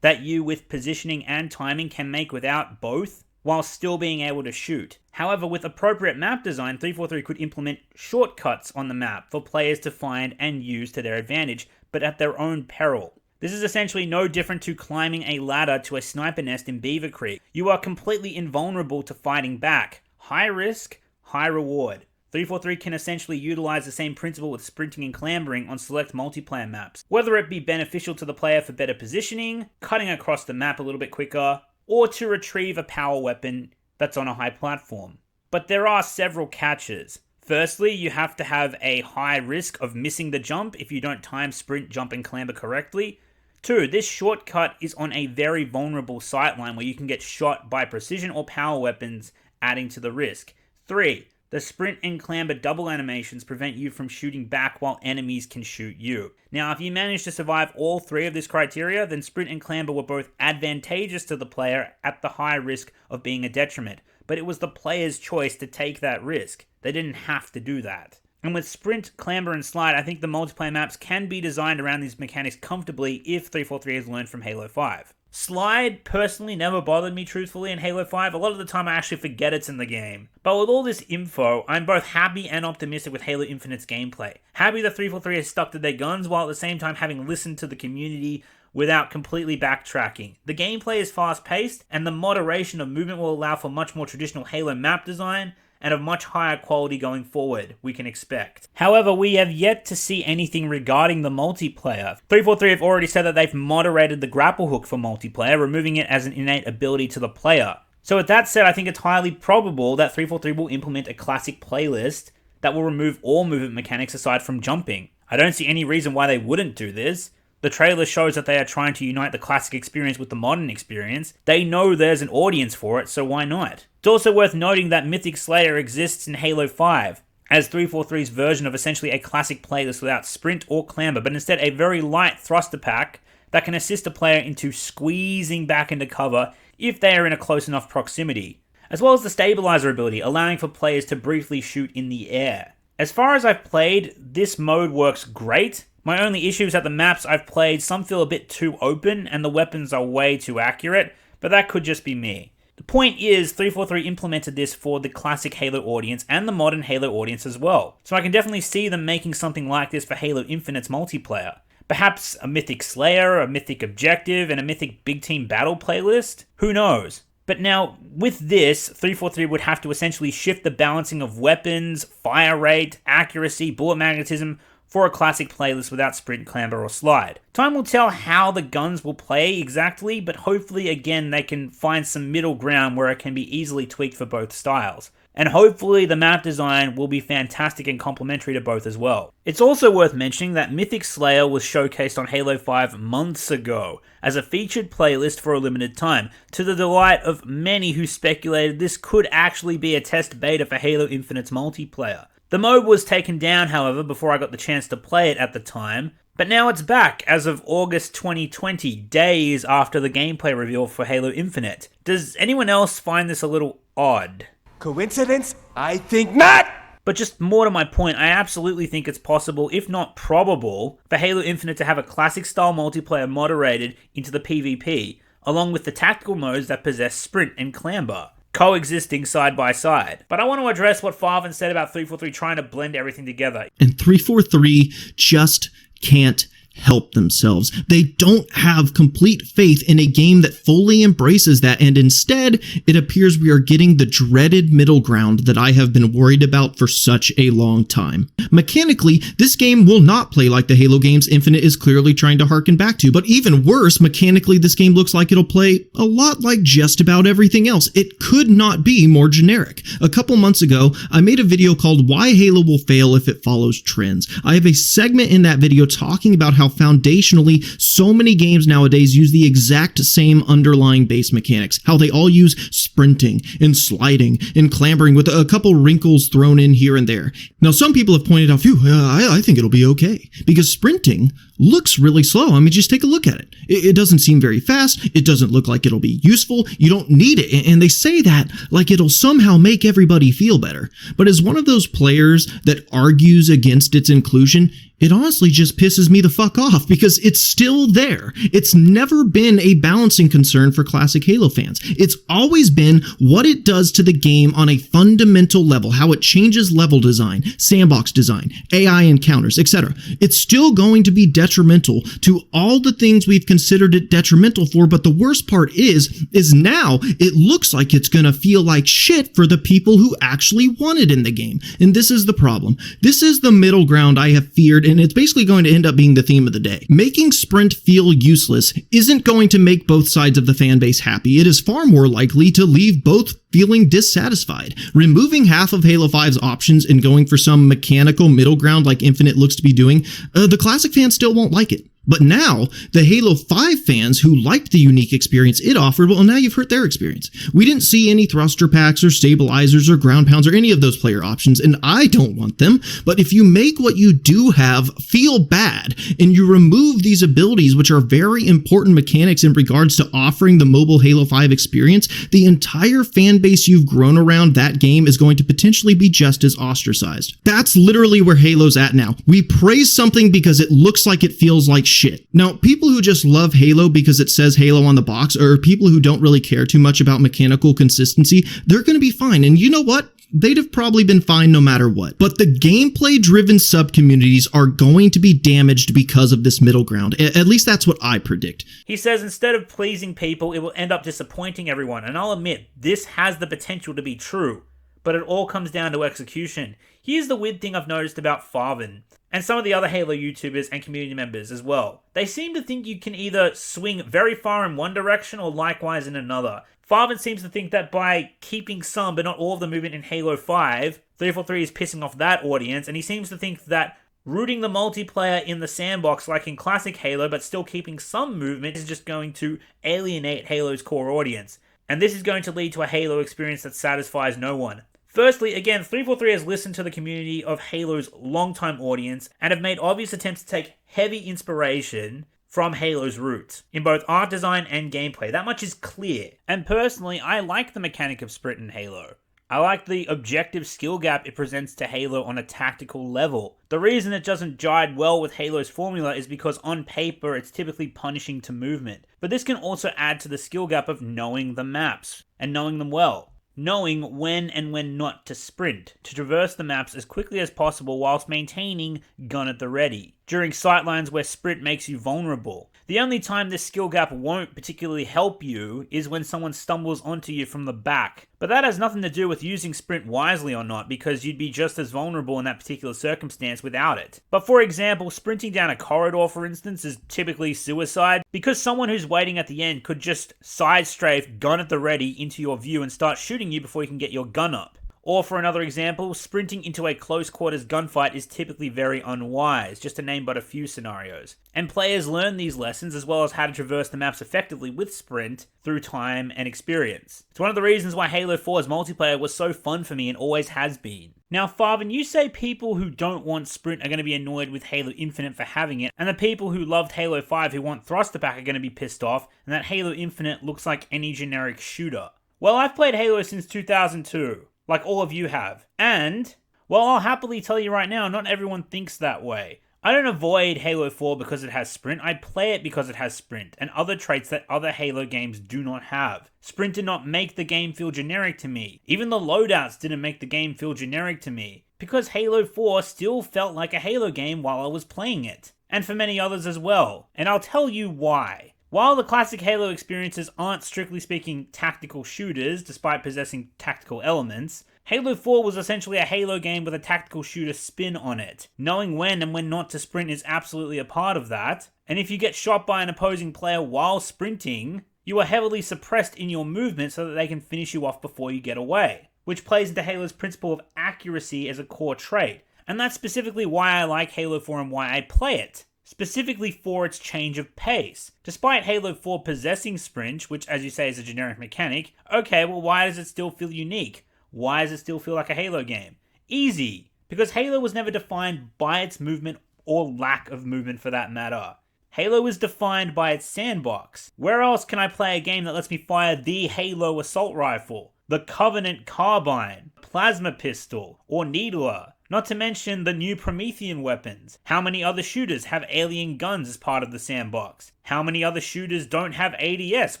A: that you, with positioning and timing, can make without both, while still being able to shoot. However, with appropriate map design, 343 could implement shortcuts on the map for players to find and use to their advantage, but at their own peril. This is essentially no different to climbing a ladder to a sniper nest in Beaver Creek. You are completely invulnerable to fighting back. High risk, high reward. 343 can essentially utilize the same principle with sprinting and clambering on select multiplayer maps, whether it be beneficial to the player for better positioning, cutting across the map a little bit quicker, or to retrieve a power weapon that's on a high platform. But there are several catches. Firstly, you have to have a high risk of missing the jump if you don't time sprint, jump, and clamber correctly. 2, this shortcut is on a very vulnerable sightline where you can get shot by precision or power weapons, adding to the risk. 3, the sprint and clamber double animations prevent you from shooting back while enemies can shoot you. Now, if you manage to survive all 3 of this criteria, then sprint and clamber were both advantageous to the player at the high risk of being a detriment. But it was the player's choice to take that risk. They didn't have to do that. And with sprint, clamber, and slide, I think the multiplayer maps can be designed around these mechanics comfortably if 343 has learned from Halo 5. Slide personally never bothered me truthfully in Halo 5. A lot of the time I actually forget it's in the game. But with all this info, I'm both happy and optimistic with Halo Infinite's gameplay. Happy that 343 has stuck to their guns while at the same time having listened to the community without completely backtracking. The gameplay is fast-paced, and the moderation of movement will allow for much more traditional Halo map design and of much higher quality going forward, we can expect. However, we have yet to see anything regarding the multiplayer. 343 have already said that they've moderated the grapple hook for multiplayer, removing it as an innate ability to the player. So with that said, I think it's highly probable that 343 will implement a classic playlist that will remove all movement mechanics aside from jumping. I don't see any reason why they wouldn't do this. The trailer shows that they are trying to unite the classic experience with the modern experience. They know there's an audience for it, so why not? It's also worth noting that Mythic Slayer exists in Halo 5, as 343's version of essentially a classic playlist without sprint or clamber, but instead a very light thruster pack that can assist a player into squeezing back into cover if they are in a close enough proximity, as well as the stabilizer ability, allowing for players to briefly shoot in the air. As far as I've played, this mode works great. My only issue is that the maps I've played, some feel a bit too open and the weapons are way too accurate, but that could just be me. The point is, 343 implemented this for the classic Halo audience and the modern Halo audience as well, so I can definitely see them making something like this for Halo Infinite's multiplayer. Perhaps a Mythic Slayer, a Mythic Objective, and a Mythic Big Team Battle playlist? Who knows? But now, with this, 343 would have to essentially shift the balancing of weapons, fire rate, accuracy, bullet magnetism, for a classic playlist without sprint, clamber, or slide. Time will tell how the guns will play exactly, but hopefully again they can find some middle ground where it can be easily tweaked for both styles. and hopefully the map design will be fantastic and complementary to both as well. It's also worth mentioning that Mythic Slayer was showcased on Halo 5 months ago as a featured playlist for a limited time, to the delight of many who speculated this could actually be a test beta for Halo Infinite's multiplayer. The mode was taken down, however, before I got the chance to play it at the time, but now it's back as of August 2020, days after the gameplay reveal for Halo Infinite. Does anyone else find this a little odd?
C: Coincidence? I think not!
A: But just more to my point, I absolutely think it's possible, if not probable, for Halo Infinite to have a classic-style multiplayer moderated into the PvP, along with the tactical modes that possess sprint and clamber, coexisting side by side. But I want to address what Farvan said about 343 trying to blend everything together.
K: And 343 just can't help themselves. They don't have complete faith in a game that fully embraces that, and instead, it appears we are getting the dreaded middle ground that I have been worried about for such a long time. Mechanically, this game will not play like the Halo games Infinite is clearly trying to harken back to, but even worse, mechanically this game looks like it'll play a lot like just about everything else. It could not be more generic. A couple months ago, I made a video called Why Halo Will Fail If It Follows Trends. I have a segment in that video talking about how foundationally so many games nowadays use the exact same underlying base mechanics, how they all use sprinting and sliding and clambering with a couple wrinkles thrown in here and there. Now some people have pointed out, phew, I think it'll be okay, because sprinting looks really slow. I mean, just take a look at it. It doesn't seem very fast. It doesn't look like it'll be useful. You don't need it. And they say that like it'll somehow make everybody feel better. But as one of those players that argues against its inclusion, it honestly just pisses me the fuck off because it's still there. It's never been a balancing concern for classic Halo fans. It's always been what it does to the game on a fundamental level, how it changes level design, sandbox design, AI encounters, etc. It's still going to be detrimental to all the things we've considered it detrimental for, but the worst part is now it looks like it's gonna feel like shit for the people who actually want it in the game. And this is the problem. This is the middle ground I have feared, and it's basically going to end up being the theme of the day. Making sprint feel useless isn't going to make both sides of the fan base happy. It is far more likely to leave both feeling dissatisfied. Removing half of Halo 5's options and going for some mechanical middle ground like Infinite looks to be doing, the classic fans still won't like it. But now, the Halo 5 fans who liked the unique experience it offered, well, now you've hurt their experience. We didn't see any thruster packs or stabilizers or ground pounds or any of those player options, and I don't want them. But if you make what you do have feel bad, and you remove these abilities, which are very important mechanics in regards to offering the mobile Halo 5 experience, the entire fan base you've grown around that game is going to potentially be just as ostracized. That's literally where Halo's at now. We praise something because it looks like it feels like shit. Now, people who just love Halo because it says Halo on the box, or people who don't really care too much about mechanical consistency, they're going to be fine. And you know what? They'd have probably been fine no matter what. But the gameplay-driven sub-communities are going to be damaged because of this middle ground. At least that's what I predict.
A: He says instead of pleasing people, it will end up disappointing everyone. And I'll admit, this has the potential to be true. But it all comes down to execution. Here's the weird thing I've noticed about Farvan, and some of the other Halo YouTubers and community members as well. They seem to think you can either swing very far in one direction or likewise in another. Farvan seems to think that by keeping some but not all of the movement in Halo 5, 343 is pissing off that audience, and he seems to think that rooting the multiplayer in the sandbox like in classic Halo but still keeping some movement is just going to alienate Halo's core audience. And this is going to lead to a Halo experience that satisfies no one. Firstly, again, 343 has listened to the community of Halo's longtime audience and have made obvious attempts to take heavy inspiration from Halo's roots, in both art design and gameplay. That much is clear. And personally, I like the mechanic of sprint in Halo. I like the objective skill gap it presents to Halo on a tactical level. The reason it doesn't jive well with Halo's formula is because on paper it's typically punishing to movement. But this can also add to the skill gap of knowing the maps, and knowing them well. Knowing when and when not to sprint, to traverse the maps as quickly as possible whilst maintaining gun at the ready, during sightlines where sprint makes you vulnerable. The only time this skill gap won't particularly help you is when someone stumbles onto you from the back. But that has nothing to do with using sprint wisely or not, because you'd be just as vulnerable in that particular circumstance without it. But for example, sprinting down a corridor, for instance, is typically suicide, because someone who's waiting at the end could just side strafe, gun at the ready, into your view and start shooting you before you can get your gun up. Or for another example, sprinting into a close quarters gunfight is typically very unwise, just to name but a few scenarios. And players learn these lessons as well as how to traverse the maps effectively with sprint through time and experience. It's one of the reasons why Halo 4's multiplayer was so fun for me and always has been. Now, Farvin, you say people who don't want sprint are going to be annoyed with Halo Infinite for having it, and the people who loved Halo 5 who want thruster back are going to be pissed off, and that Halo Infinite looks like any generic shooter. Well, I've played Halo since 2002. Like all of you have. And, well, I'll happily tell you right now, not everyone thinks that way. I don't avoid Halo 4 because it has sprint, I play it because it has sprint, and other traits that other Halo games do not have. Sprint did not make the game feel generic to me. Even the loadouts didn't make the game feel generic to me. Because Halo 4 still felt like a Halo game while I was playing it. And for many others as well. And I'll tell you why. While the classic Halo experiences aren't strictly speaking tactical shooters, despite possessing tactical elements, Halo 4 was essentially a Halo game with a tactical shooter spin on it. Knowing when and when not to sprint is absolutely a part of that, and if you get shot by an opposing player while sprinting, you are heavily suppressed in your movement so that they can finish you off before you get away, which plays into Halo's principle of accuracy as a core trait, and that's specifically why I like Halo 4 and why I play it. Specifically for its change of pace. Despite Halo 4 possessing sprint, which as you say is a generic mechanic, okay, well why does it still feel unique? Why does it still feel like a Halo game? Easy! Because Halo was never defined by its movement or lack of movement for that matter. Halo is defined by its sandbox. Where else can I play a game that lets me fire the Halo assault rifle, the Covenant carbine, plasma pistol, or needler? Not to mention the new Promethean weapons. How many other shooters have alien guns as part of the sandbox? How many other shooters don't have ADS,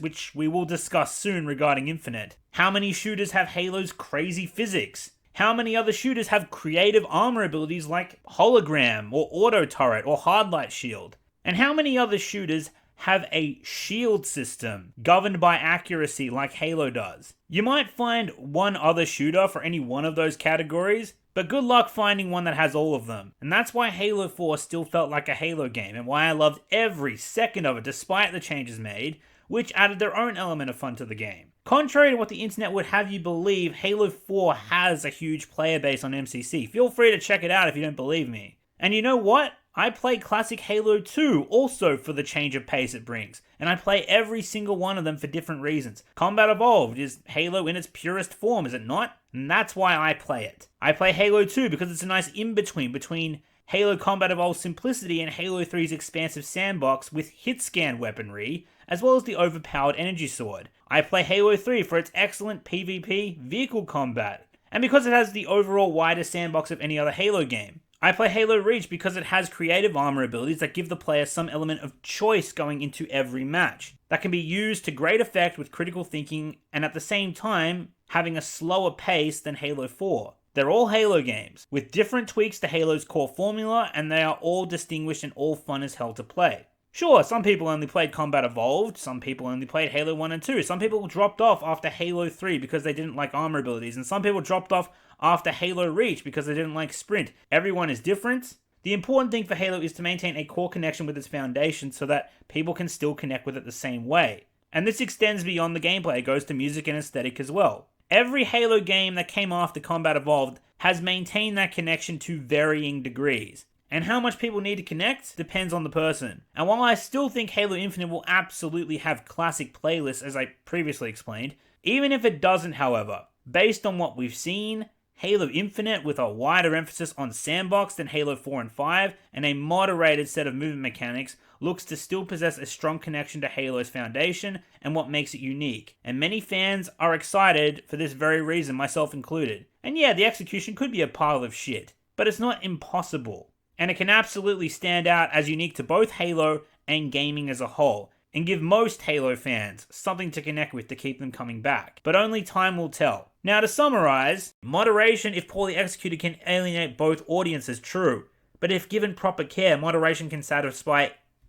A: which we will discuss soon regarding Infinite? How many shooters have Halo's crazy physics? How many other shooters have creative armor abilities like hologram, or auto turret, or hard light shield? And how many other shooters have a shield system governed by accuracy like Halo does? You might find one other shooter for any one of those categories, but good luck finding one that has all of them. And that's why Halo 4 still felt like a Halo game, and why I loved every second of it despite the changes made, which added their own element of fun to the game. Contrary to what the internet would have you believe, Halo 4 has a huge player base on MCC. Feel free to check it out if you don't believe me. And you know what? I play classic Halo 2 also for the change of pace it brings, and I play every single one of them for different reasons. Combat Evolved is Halo in its purest form, is it not? And that's why I play it. I play Halo 2 because it's a nice in-between between Halo Combat Evolved's simplicity and Halo 3's expansive sandbox with hit-scan weaponry, as well as the overpowered energy sword. I play Halo 3 for its excellent PvP vehicle combat, and because it has the overall widest sandbox of any other Halo game. I play Halo Reach because it has creative armor abilities that give the player some element of choice going into every match, that can be used to great effect with critical thinking and at the same time having a slower pace than Halo 4. They're all Halo games, with different tweaks to Halo's core formula, and they are all distinguished and all fun as hell to play. Sure, some people only played Combat Evolved, some people only played Halo 1 and 2, some people dropped off after Halo 3 because they didn't like armor abilities, and some people dropped off after Halo Reach because they didn't like sprint. Everyone is different. The important thing for Halo is to maintain a core connection with its foundation so that people can still connect with it the same way. And this extends beyond the gameplay, it goes to music and aesthetic as well. Every Halo game that came after Combat Evolved has maintained that connection to varying degrees. And how much people need to connect depends on the person. And while I still think Halo Infinite will absolutely have classic playlists, as I previously explained, even if it doesn't, however, based on what we've seen, Halo Infinite, with a wider emphasis on sandbox than Halo 4 and 5, and a moderated set of movement mechanics, looks to still possess a strong connection to Halo's foundation and what makes it unique. And many fans are excited for this very reason, myself included. And yeah, the execution could be a pile of shit, but it's not impossible. And it can absolutely stand out as unique to both Halo and gaming as a whole, and give most Halo fans something to connect with to keep them coming back. But only time will tell. Now to summarize, moderation, if poorly executed, can alienate both audiences, true. But if given proper care, moderation can satisfy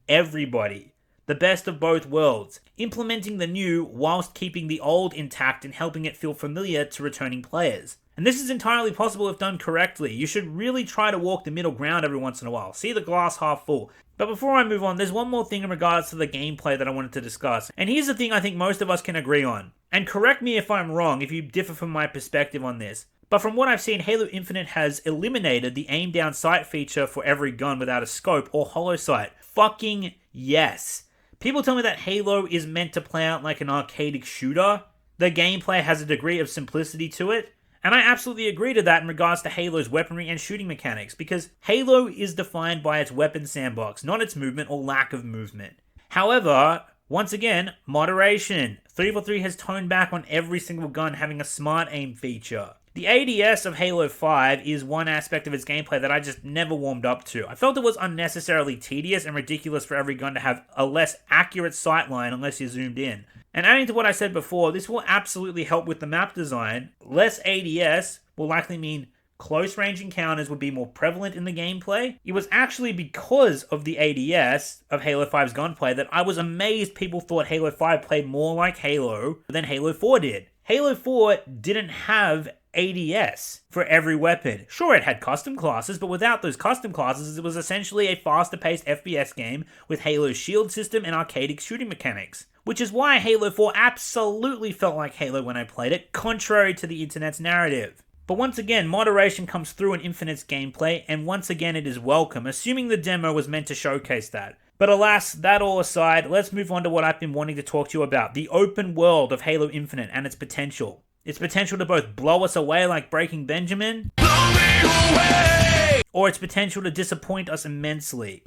A: everybody. The best of both worlds, implementing the new whilst keeping the old intact and helping it feel familiar to returning players. And this is entirely possible if done correctly. You should really try to walk the middle ground every once in a while. See the glass half full. But before I move on, there's one more thing in regards to the gameplay that I wanted to discuss. And here's the thing I think most of us can agree on. And correct me if I'm wrong, if you differ from my perspective on this. But from what I've seen, Halo Infinite has eliminated the aim down sight feature for every gun without a scope or hollow sight. Fucking yes. People tell me that Halo is meant to play out like an arcadic shooter. The gameplay has a degree of simplicity to it, and I absolutely agree to that in regards to Halo's weaponry and shooting mechanics, because Halo is defined by its weapon sandbox, not its movement or lack of movement. However, once again, moderation. 343 has toned back on every single gun having a smart aim feature. The ADS of Halo 5 is one aspect of its gameplay that I just never warmed up to. I felt it was unnecessarily tedious and ridiculous for every gun to have a less accurate sightline unless you're zoomed in. And adding to what I said before, this will absolutely help with the map design. Less ADS will likely mean close range encounters would be more prevalent in the gameplay. It was actually because of the ADS of Halo 5's gunplay that I was amazed people thought Halo 5 played more like Halo than Halo 4 did. Halo 4 didn't have ADS for every weapon. Sure, it had custom classes, but without those custom classes, it was essentially a faster-paced FPS game with Halo's shield system and arcadic shooting mechanics. Which is why Halo 4 absolutely felt like Halo when I played it, contrary to the internet's narrative. But once again, moderation comes through in Infinite's gameplay, and once again it is welcome, assuming the demo was meant to showcase that. But alas, that all aside, let's move on to what I've been wanting to talk to you about, the open world of Halo Infinite and its potential. Its potential to both blow us away like Breaking Benjamin, or its potential to disappoint us immensely.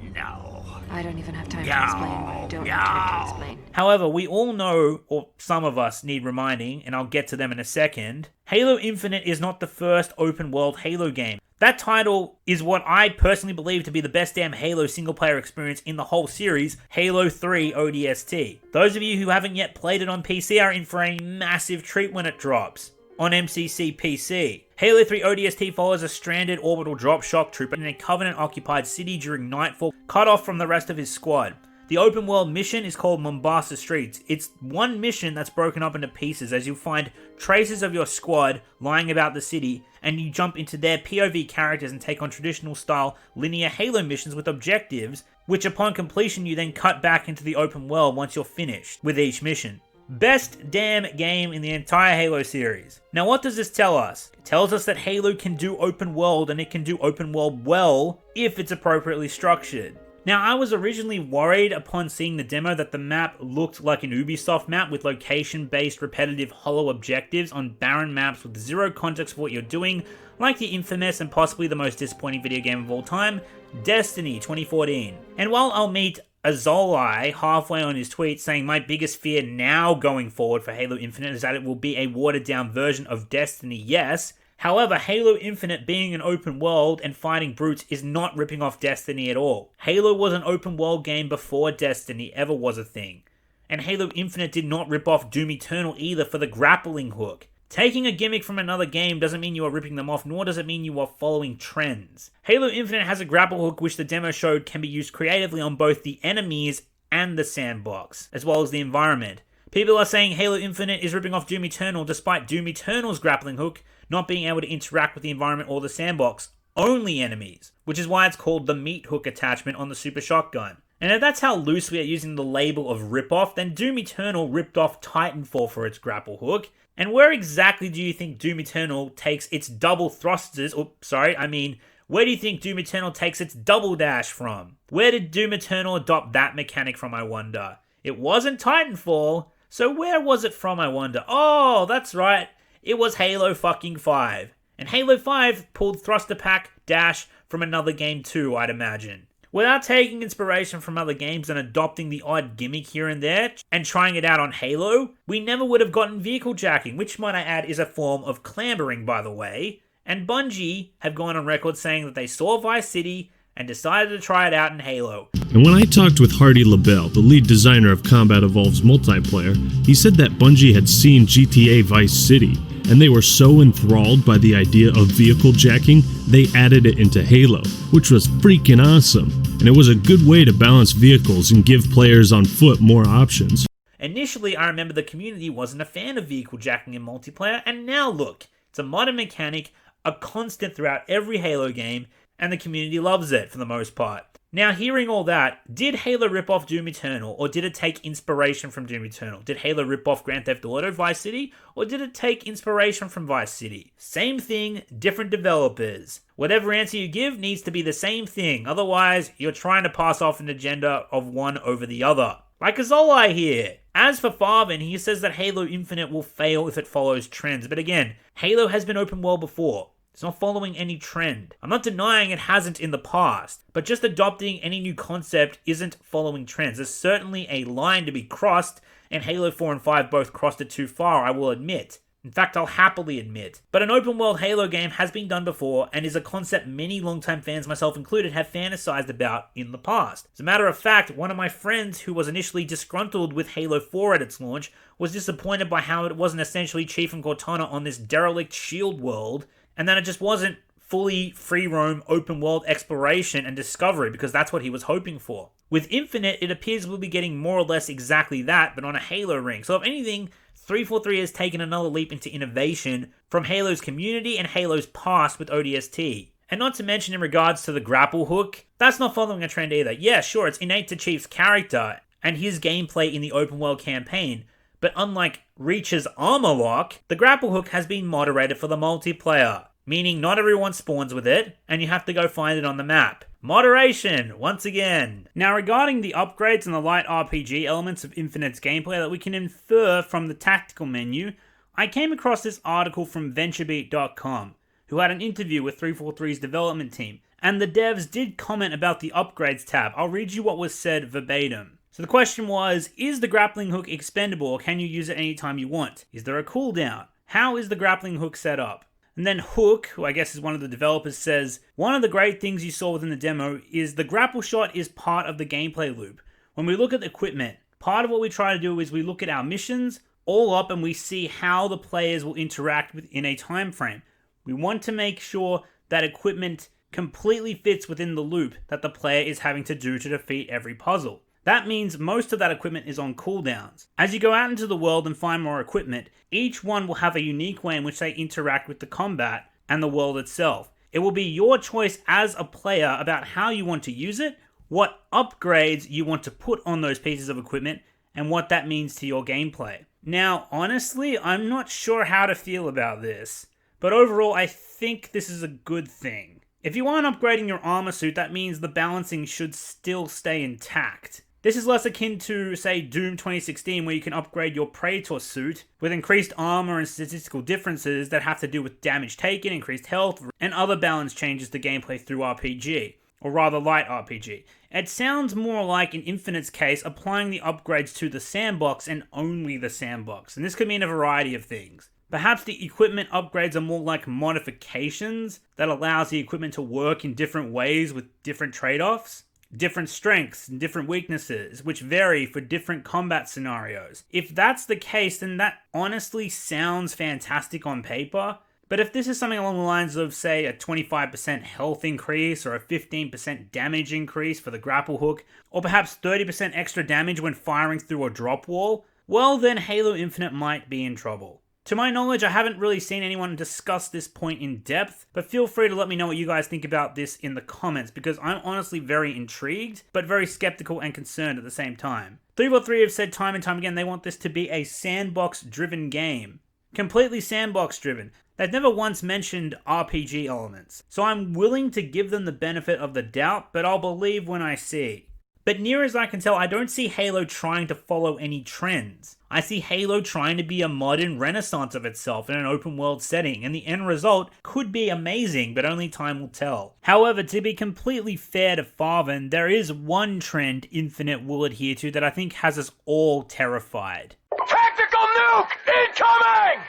J: I don't even have time to explain what I don't have time to explain.
A: However, we all know, or some of us need reminding, and I'll get to them in a second, Halo Infinite is not the first open-world Halo game. That title is what I personally believe to be the best damn Halo single-player experience in the whole series, Halo 3 ODST. Those of you who haven't yet played it on PC are in for a massive treat when it drops on MCC PC. Halo 3 ODST follows a stranded orbital drop shock trooper in a Covenant-occupied city during nightfall, cut off from the rest of his squad. The open world mission is called Mombasa Streets. It's one mission that's broken up into pieces as you'll find traces of your squad lying about the city, and you jump into their POV characters and take on traditional style linear Halo missions with objectives, which upon completion you then cut back into the open world once you're finished with each mission. Best damn game in the entire Halo series. Now what does this tell us? It tells us that Halo can do open world, and it can do open world well if it's appropriately structured. Now, I was originally worried upon seeing the demo that the map looked like an Ubisoft map with location-based repetitive hollow objectives on barren maps with zero context for what you're doing, like the infamous and possibly the most disappointing video game of all time, Destiny 2014. And while I'll meet Azoli halfway on his tweet saying my biggest fear now going forward for Halo Infinite is that it will be a watered-down version of Destiny, yes. However, Halo Infinite being an open world and fighting brutes is not ripping off Destiny at all. Halo was an open world game before Destiny ever was a thing. And Halo Infinite did not rip off Doom Eternal either for the grappling hook. Taking a gimmick from another game doesn't mean you are ripping them off, nor does it mean you are following trends. Halo Infinite has a grapple hook which the demo showed can be used creatively on both the enemies and the sandbox, as well as the environment. People are saying Halo Infinite is ripping off Doom Eternal despite Doom Eternal's grappling hook not being able to interact with the environment or the sandbox, only enemies, which is why it's called the meat hook attachment on the Super Shotgun. And if that's how loose we are using the label of rip-off, then Doom Eternal ripped off Titanfall for its grapple hook. And where exactly do you think Doom Eternal takes its double thrusters, where do you think Doom Eternal takes its double dash from? Where did Doom Eternal adopt that mechanic from, I wonder? It wasn't Titanfall, so where was it from, I wonder? Oh, that's right. It was Halo fucking 5. And Halo 5 pulled thruster pack dash from another game too, I'd imagine. Without taking inspiration from other games and adopting the odd gimmick here and there and trying it out on Halo, we never would have gotten vehicle jacking, which might I add is a form of clambering, by the way. And Bungie have gone on record saying that they saw Vice City and decided to try it out in Halo.
L: And when I talked with Hardy LaBelle, the lead designer of Combat Evolved's multiplayer, he said that Bungie had seen GTA Vice City, and they were so enthralled by the idea of vehicle jacking, they added it into Halo, which was freaking awesome, and it was a good way to balance vehicles and give players on foot more options.
A: Initially, I remember the community wasn't a fan of vehicle jacking in multiplayer, and now look, it's a modern mechanic, a constant throughout every Halo game, and the community loves it for the most part. Now, hearing all that, did Halo rip off Doom Eternal, or did it take inspiration from Doom Eternal? Did Halo rip off Grand Theft Auto Vice City, or did it take inspiration from Vice City? Same thing, different developers. Whatever answer you give needs to be the same thing, otherwise you're trying to pass off an agenda of one over the other. Like Azolai here. As for Farvin, he says that Halo Infinite will fail if it follows trends, but again, Halo has been open world before. It's not following any trend. I'm not denying it hasn't in the past, but just adopting any new concept isn't following trends. There's certainly a line to be crossed, and Halo 4 and 5 both crossed it too far, I will admit. In fact, I'll happily admit. But an open world Halo game has been done before, and is a concept many longtime fans, myself included, have fantasized about in the past. As a matter of fact, one of my friends who was initially disgruntled with Halo 4 at its launch was disappointed by how it wasn't essentially Chief and Cortana on this derelict shield world, and then it just wasn't fully free roam open world exploration and discovery, because that's what he was hoping for. With Infinite, it appears we'll be getting more or less exactly that, but on a Halo ring. So if anything, 343 has taken another leap into innovation from Halo's community and Halo's past with ODST. And not to mention in regards to the grapple hook, that's not following a trend either. Yeah, sure, it's innate to Chief's character and his gameplay in the open world campaign, but unlike Reach's armor lock, the grapple hook has been moderated for the multiplayer, meaning not everyone spawns with it, and you have to go find it on the map. Moderation, once again. Now, regarding the upgrades and the light RPG elements of Infinite's gameplay that we can infer from the tactical menu, I came across this article from VentureBeat.com, who had an interview with 343's development team, and the devs did comment about the upgrades tab. I'll read you what was said verbatim. So the question was, is the grappling hook expendable, or can you use it anytime you want? Is there a cooldown? How is the grappling hook set up? And then Hook, who I guess is one of the developers, says, one of the great things you saw within the demo is the grapple shot is part of the gameplay loop. When we look at the equipment, part of what we try to do is we look at our missions all up and we see how the players will interact within a time frame. We want to make sure that equipment completely fits within the loop that the player is having to do to defeat every puzzle. That means most of that equipment is on cooldowns. As you go out into the world and find more equipment, each one will have a unique way in which they interact with the combat and the world itself. It will be your choice as a player about how you want to use it, what upgrades you want to put on those pieces of equipment, and what that means to your gameplay. Now, honestly, I'm not sure how to feel about this, but overall I think this is a good thing. If you aren't upgrading your armor suit, that means the balancing should still stay intact. This is less akin to, say, Doom 2016, where you can upgrade your Praetor suit with increased armor and statistical differences that have to do with damage taken, increased health, and other balance changes to gameplay through RPG, or rather light RPG. It sounds more like, in Infinite's case, applying the upgrades to the sandbox and only the sandbox, and this could mean a variety of things. Perhaps the equipment upgrades are more like modifications that allows the equipment to work in different ways with different trade-offs. Different strengths and different weaknesses, which vary for different combat scenarios. If that's the case, then that honestly sounds fantastic on paper, but if this is something along the lines of, say, a 25% health increase or a 15% damage increase for the grapple hook, or perhaps 30% extra damage when firing through a drop wall, well then Halo Infinite might be in trouble. To my knowledge, I haven't really seen anyone discuss this point in depth, but feel free to let me know what you guys think about this in the comments, because I'm honestly very intrigued, but very skeptical and concerned at the same time. 343 have said time and time again they want this to be a sandbox-driven game. Completely sandbox-driven. They've never once mentioned RPG elements, so I'm willing to give them the benefit of the doubt, but I'll believe when I see. But near as I can tell, I don't see Halo trying to follow any trends. I see Halo trying to be a modern renaissance of itself in an open world setting, and the end result could be amazing, but only time will tell. However, to be completely fair to Farvin, there is one trend Infinite will adhere to that I think has us all terrified.
H: Tactical nuke incoming!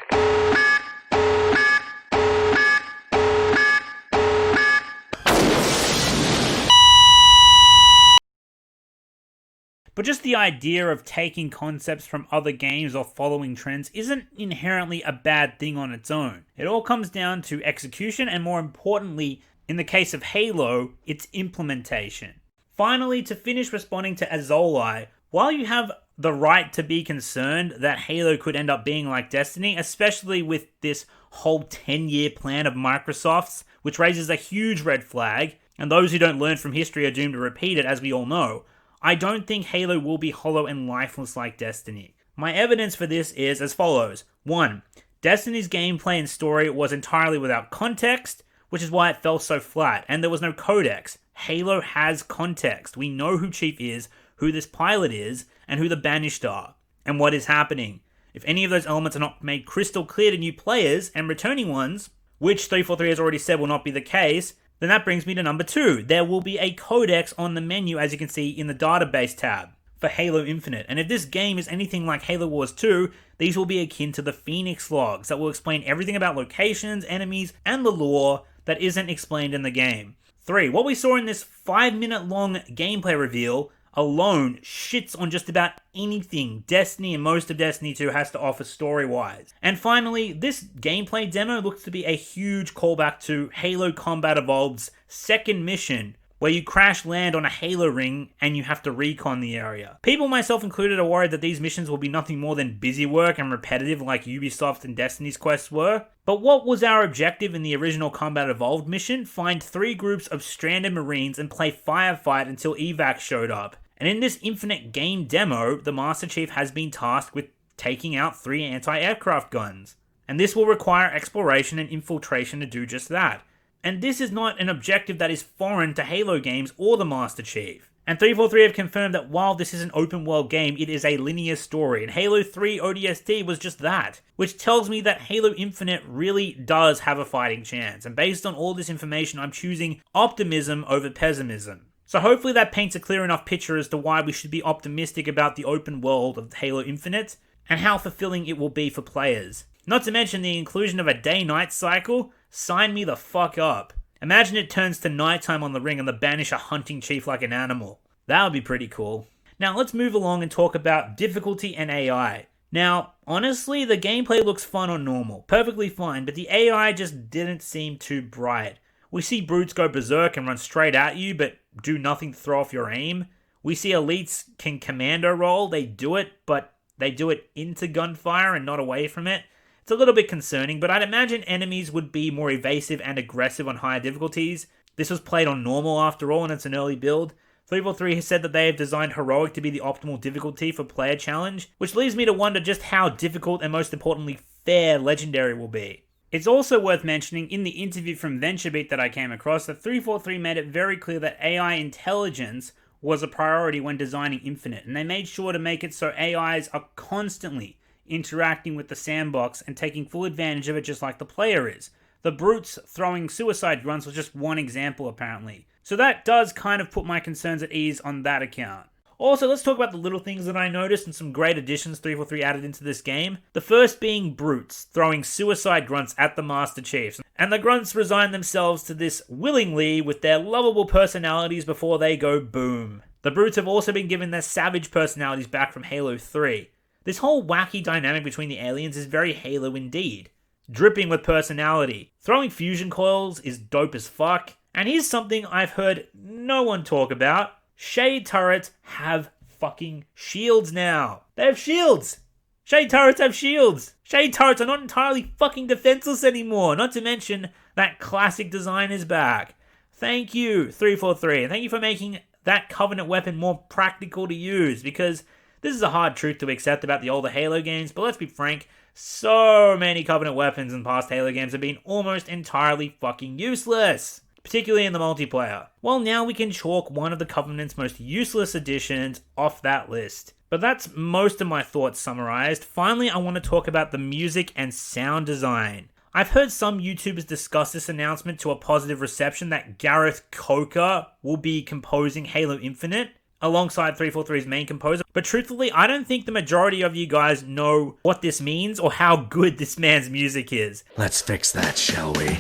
A: But just the idea of taking concepts from other games or following trends isn't inherently a bad thing on its own. It all comes down to execution and, more importantly, in the case of Halo, its implementation. Finally, to finish responding to Azolai, while you have the right to be concerned that Halo could end up being like Destiny, especially with this whole 10-year plan of Microsoft's, which raises a huge red flag, and those who don't learn from history are doomed to repeat it, as we all know. I don't think Halo will be hollow and lifeless like Destiny. My evidence for this is as follows. 1. Destiny's gameplay and story was entirely without context, which is why it fell so flat, and there was no codex. Halo has context. We know who Chief is, who this pilot is, and who the Banished are, and what is happening. If any of those elements are not made crystal clear to new players and returning ones, which 343 has already said will not be the case, then that brings me to number 2. There will be a codex on the menu, as you can see in the database tab, for Halo Infinite. And if this game is anything like Halo Wars 2, these will be akin to the Phoenix logs that will explain everything about locations, enemies, and the lore that isn't explained in the game. 3. What we saw in this 5-minute long gameplay reveal alone shits on just about anything Destiny and most of Destiny 2 has to offer story-wise. And finally, this gameplay demo looks to be a huge callback to Halo Combat Evolved's second mission, where you crash land on a Halo ring and you have to recon the area. People, myself included, are worried that these missions will be nothing more than busy work and repetitive like Ubisoft and Destiny's quests were. But what was our objective in the original Combat Evolved mission? Find 3 groups of stranded Marines and play firefight until evac showed up. And in this Infinite game demo, the Master Chief has been tasked with taking out 3 anti-aircraft guns. And this will require exploration and infiltration to do just that. And this is not an objective that is foreign to Halo games or the Master Chief. And 343 have confirmed that while this is an open world game, it is a linear story, and Halo 3 ODST was just that, which tells me that Halo Infinite really does have a fighting chance, and based on all this information, I'm choosing optimism over pessimism. So hopefully that paints a clear enough picture as to why we should be optimistic about the open world of Halo Infinite, and how fulfilling it will be for players. Not to mention the inclusion of a day-night cycle. Sign me the fuck up. Imagine it turns to nighttime on the ring and the Banished are hunting Chief like an animal. That would be pretty cool. Now let's move along and talk about difficulty and AI. Now, honestly, the gameplay looks fun on normal. Perfectly fine, but the AI just didn't seem too bright. We see brutes go berserk and run straight at you, but do nothing to throw off your aim. We see elites can commando roll, they do it, but they do it into gunfire and not away from it. It's a little bit concerning, but I'd imagine enemies would be more evasive and aggressive on higher difficulties. This was played on normal after all, and it's an early build. 343 has said that they have designed heroic to be the optimal difficulty for player challenge, which leaves me to wonder just how difficult and most importantly fair legendary will be. It's also worth mentioning in the interview from VentureBeat that I came across that 343 made it very clear that AI intelligence was a priority when designing Infinite, and they made sure to make it so AIs are constantly interacting with the sandbox and taking full advantage of it just like the player is. The brutes throwing suicide grunts was just one example apparently. So that does kind of put my concerns at ease on that account. Also, let's talk about the little things that I noticed and some great additions 343 added into this game. The first being brutes throwing suicide grunts at the Master Chiefs. And the grunts resign themselves to this willingly with their lovable personalities before they go boom. The brutes have also been given their savage personalities back from Halo 3. This whole wacky dynamic between the aliens is very Halo indeed. Dripping with personality. Throwing fusion coils is dope as fuck. And here's something I've heard no one talk about. Shade turrets have fucking shields now. They have shields. Shade turrets have shields. Shade turrets are not entirely fucking defenseless anymore. Not to mention that classic design is back. Thank you, 343. And thank you for making that Covenant weapon more practical to use, because this is a hard truth to accept about the older Halo games, but let's be frank, so many Covenant weapons in past Halo games have been almost entirely fucking useless, particularly in the multiplayer. Well, now we can chalk one of the Covenant's most useless additions off that list. But that's most of my thoughts summarized. Finally, I want to talk about the music and sound design. I've heard some YouTubers discuss this announcement to a positive reception that Gareth Coker will be composing Halo Infinite alongside 343's main composer, but truthfully, I don't think the majority of you guys know what this means or how good this man's music is.
F: Let's fix that, shall we?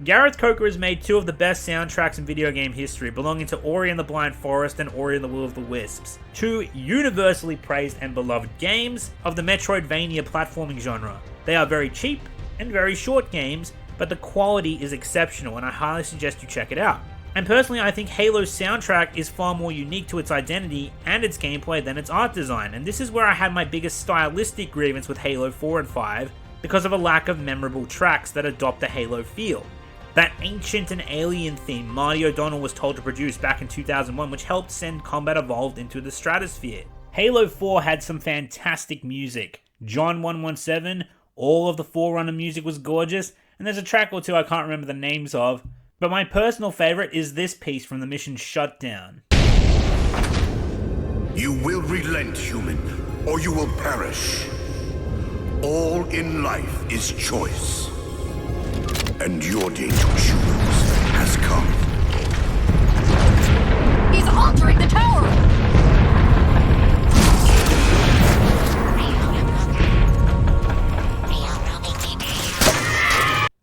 A: Gareth Coker has made two of the best soundtracks in video game history, belonging to Ori and the Blind Forest and Ori and the Will of the Wisps, two universally praised and beloved games of the Metroidvania platforming genre. They are very cheap and very short games, but the quality is exceptional, and I highly suggest you check it out. And personally, I think Halo's soundtrack is far more unique to its identity and its gameplay than its art design, and this is where I had my biggest stylistic grievance with Halo 4 and 5, because of a lack of memorable tracks that adopt the Halo feel. That ancient and alien theme Marty O'Donnell was told to produce back in 2001, which helped send Combat Evolved into the stratosphere. Halo 4 had some fantastic music. John 117, all of the Forerunner music was gorgeous, and there's a track or two I can't remember the names of, but my personal favorite is this piece from the mission Shutdown.
H: You will relent, human, or you will perish. All in life is choice. And your day to choose has come.
J: He's altering the tower!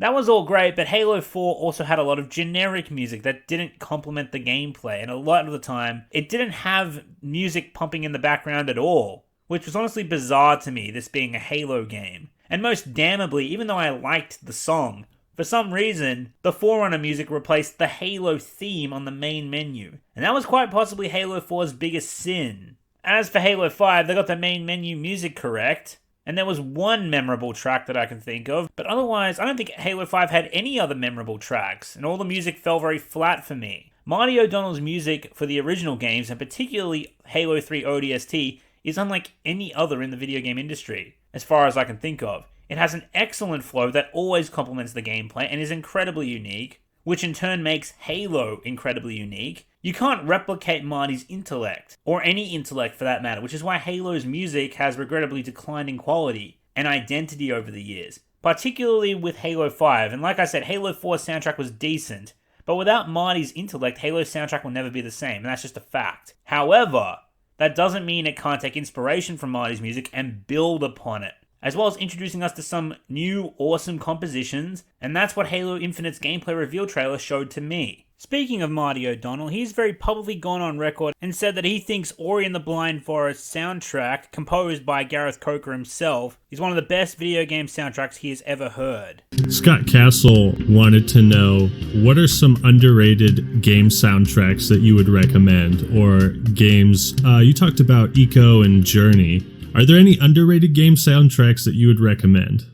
A: That was all great, but Halo 4 also had a lot of generic music that didn't complement the gameplay, and a lot of the time, it didn't have music pumping in the background at all, which was honestly bizarre to me, this being a Halo game. And most damnably, even though I liked the song, for some reason, the Forerunner music replaced the Halo theme on the main menu, and that was quite possibly Halo 4's biggest sin. As for Halo 5, they got the main menu music correct, and there was one memorable track that I can think of, but otherwise, I don't think Halo 5 had any other memorable tracks, and all the music fell very flat for me. Marty O'Donnell's music for the original games, and particularly Halo 3 ODST, is unlike any other in the video game industry, as far as I can think of. It has an excellent flow that always complements the gameplay and is incredibly unique, which in turn makes Halo incredibly unique. You can't replicate Marty's intellect, or any intellect for that matter, which is why Halo's music has regrettably declined in quality and identity over the years, particularly with Halo 5. And like I said, Halo 4's soundtrack was decent, but without Marty's intellect, Halo's soundtrack will never be the same, and that's just a fact. However, that doesn't mean it can't take inspiration from Marty's music and build upon it, as well as introducing us to some new awesome compositions, and that's what Halo Infinite's gameplay reveal trailer showed to me. Speaking of Marty O'Donnell, he's very publicly gone on record and said that he thinks Ori and the Blind Forest soundtrack, composed by Gareth Coker himself, is one of the best video game soundtracks he has ever heard.
L: Scott Castle wanted to know, what are some underrated game soundtracks that you would recommend, or games, you talked about Eco and Journey. Are there any underrated game soundtracks that you would recommend?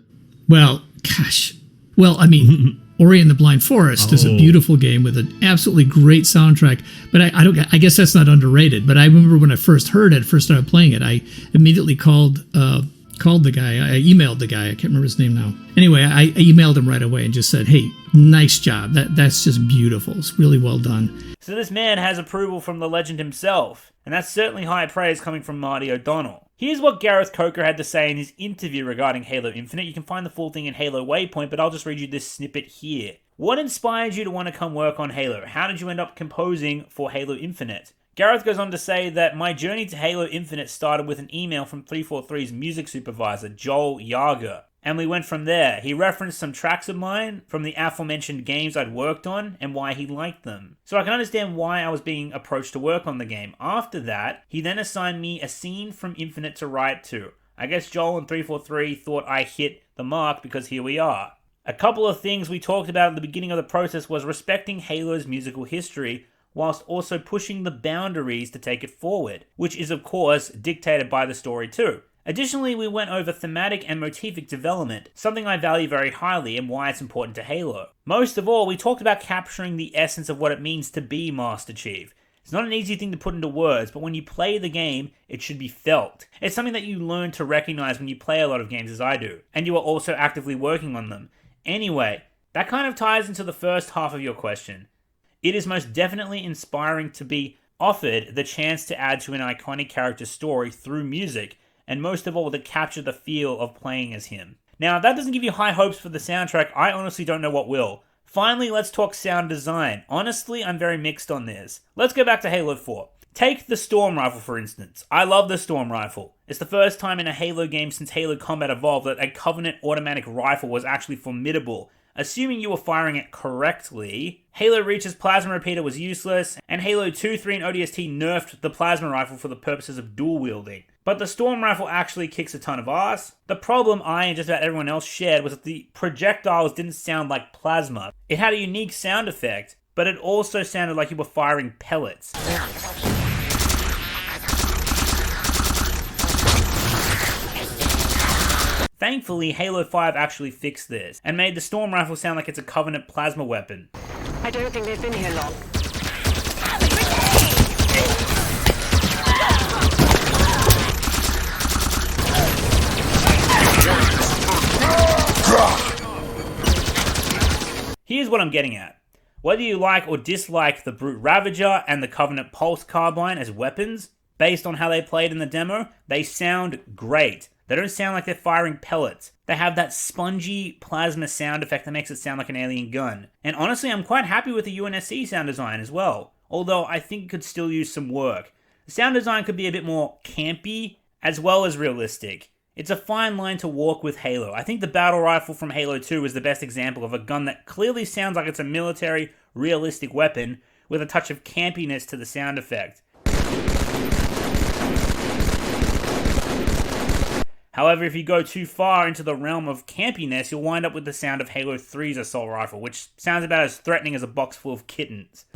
M: Well, gosh. Well, I mean, Ori and the Blind Forest is a beautiful game with an absolutely great soundtrack, but I guess that's not underrated. But I remember when I first heard it, first started playing it, I immediately called the guy. I emailed the guy. I can't remember his name now. Anyway, I emailed him right away and just said, "Hey, nice job. That's just beautiful. It's really well done."
A: So this man has approval from the legend himself, and that's certainly high praise coming from Marty O'Donnell. Here's what Gareth Coker had to say in his interview regarding Halo Infinite. You can find the full thing in Halo Waypoint, but I'll just read you this snippet here. What inspired you to want to come work on Halo? How did you end up composing for Halo Infinite? Gareth goes on to say that my journey to Halo Infinite started with an email from 343's music supervisor, Joel Yager, and we went from there. He referenced some tracks of mine from the aforementioned games I'd worked on and why he liked them. So I can understand why I was being approached to work on the game. After that, he then assigned me a scene from Infinite to write to. I guess Joel and 343 thought I hit the mark because here we are. A couple of things we talked about at the beginning of the process was respecting Halo's musical history, whilst also pushing the boundaries to take it forward, which is of course dictated by the story too. Additionally, we went over thematic and motivic development, something I value very highly and why it's important to Halo. Most of all, we talked about capturing the essence of what it means to be Master Chief. It's not an easy thing to put into words, but when you play the game, it should be felt. It's something that you learn to recognize when you play a lot of games as I do, and you are also actively working on them. Anyway, that kind of ties into the first half of your question. It is most definitely inspiring to be offered the chance to add to an iconic character's story through music, and most of all to capture the feel of playing as him. Now, if that doesn't give you high hopes for the soundtrack, I honestly don't know what will. Finally, let's talk sound design. Honestly, I'm very mixed on this. Let's go back to Halo 4. Take the Storm Rifle for instance. I love the Storm Rifle. It's the first time in a Halo game since Halo Combat Evolved that a Covenant automatic rifle was actually formidable. Assuming you were firing it correctly, Halo Reach's Plasma Repeater was useless, and Halo 2, 3, and ODST nerfed the Plasma Rifle for the purposes of dual wielding. But the Storm Rifle actually kicks a ton of ass. The problem I and just about everyone else shared was that the projectiles didn't sound like plasma. It had a unique sound effect, but it also sounded like you were firing pellets. Thankfully, Halo 5 actually fixed this, and made the Storm Rifle sound like it's a Covenant plasma weapon.
N: I don't think they've been here long.
A: Here's what I'm getting at. Whether you like or dislike the Brute Ravager and the Covenant Pulse Carbine as weapons, based on how they played in the demo, they sound great. They don't sound like they're firing pellets. They have that spongy plasma sound effect that makes it sound like an alien gun. And honestly, I'm quite happy with the UNSC sound design as well, although I think it could still use some work. The sound design could be a bit more campy, as well as realistic. It's a fine line to walk with Halo. I think the battle rifle from Halo 2 is the best example of a gun that clearly sounds like it's a military, realistic weapon, with a touch of campiness to the sound effect. However, if you go too far into the realm of campiness, you'll wind up with the sound of Halo 3's assault rifle, which sounds about as threatening as a box full of kittens.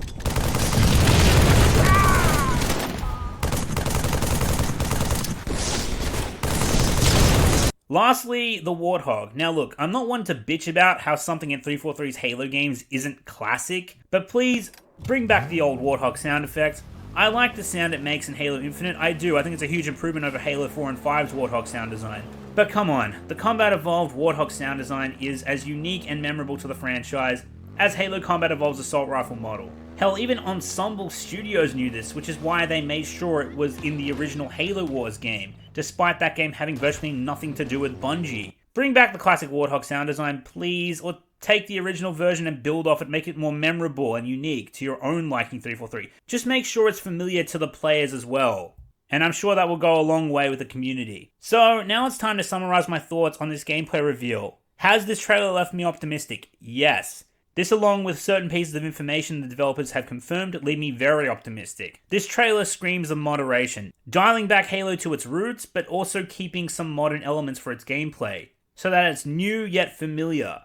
A: Lastly, the Warthog. Now look, I'm not one to bitch about how something in 343's Halo games isn't classic, but please, bring back the old Warthog sound effect. I like the sound it makes in Halo Infinite, I do. I think it's a huge improvement over Halo 4 and 5's Warthog sound design. But come on, the Combat Evolved Warthog sound design is as unique and memorable to the franchise as Halo Combat Evolved's assault rifle model. Hell, even Ensemble Studios knew this, which is why they made sure it was in the original Halo Wars game, despite that game having virtually nothing to do with Bungie. Bring back the classic Warthog sound design, please, or take the original version and build off it, make it more memorable and unique to your own liking 343. Just make sure it's familiar to the players as well. And I'm sure that will go a long way with the community. So, now it's time to summarize my thoughts on this gameplay reveal. Has this trailer left me optimistic? Yes. This, along with certain pieces of information the developers have confirmed, leave me very optimistic. This trailer screams of moderation, dialing back Halo to its roots, but also keeping some modern elements for its gameplay, so that it's new yet familiar.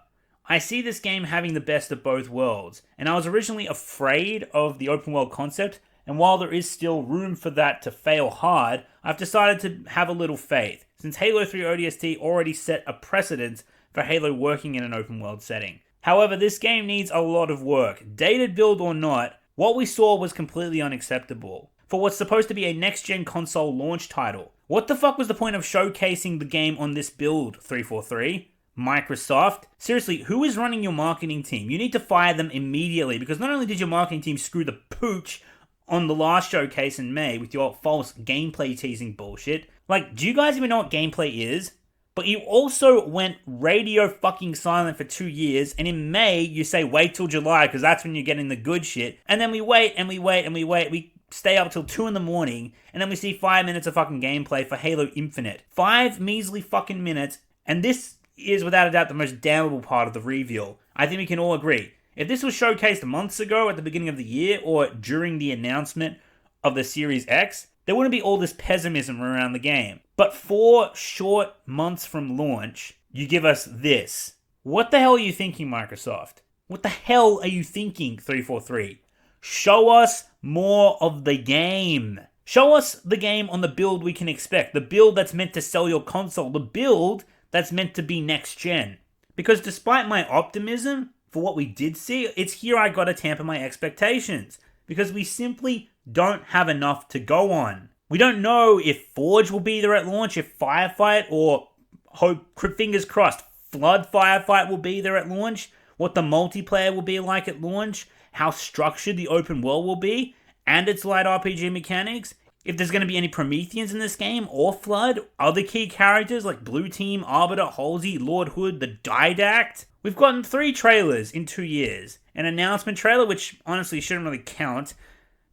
A: I see this game having the best of both worlds, and I was originally afraid of the open world concept, and while there is still room for that to fail hard, I've decided to have a little faith, since Halo 3 ODST already set a precedent for Halo working in an open world setting. However, this game needs a lot of work. Dated build or not, what we saw was completely unacceptable. For what's supposed to be a next-gen console launch title. What the fuck was the point of showcasing the game on this build, 343? Microsoft? Seriously, who is running your marketing team? You need to fire them immediately, because not only did your marketing team screw the pooch on the last showcase in May with your false gameplay teasing bullshit, like, do you guys even know what gameplay is? But you also went radio fucking silent for 2 years, and in May, you say wait till July, because that's when you're getting the good shit. And then we wait, and we wait, and we wait. We stay up till 2 in the morning, and then we see 5 minutes of fucking gameplay for Halo Infinite. 5 measly fucking minutes, and this is without a doubt the most damnable part of the reveal. I think we can all agree. If this was showcased months ago at the beginning of the year, or during the announcement of the Series X, there wouldn't be all this pessimism around the game. But 4 short months from launch, you give us this. What the hell are you thinking, Microsoft? What the hell are you thinking, 343? Show us more of the game. Show us the game on the build we can expect. The build that's meant to sell your console. The build that's meant to be next gen. Because despite my optimism for what we did see, it's here I gotta tamper my expectations. Because we simply don't have enough to go on. We don't know if Forge will be there at launch, if Firefight, or hope, fingers crossed, Flood Firefight will be there at launch, what the multiplayer will be like at launch, how structured the open world will be, and its light RPG mechanics, if there's going to be any Prometheans in this game, or Flood, other key characters like Blue Team, Arbiter, Halsey, Lord Hood, the Didact. We've gotten 3 trailers in 2 years. An announcement trailer, which honestly shouldn't really count,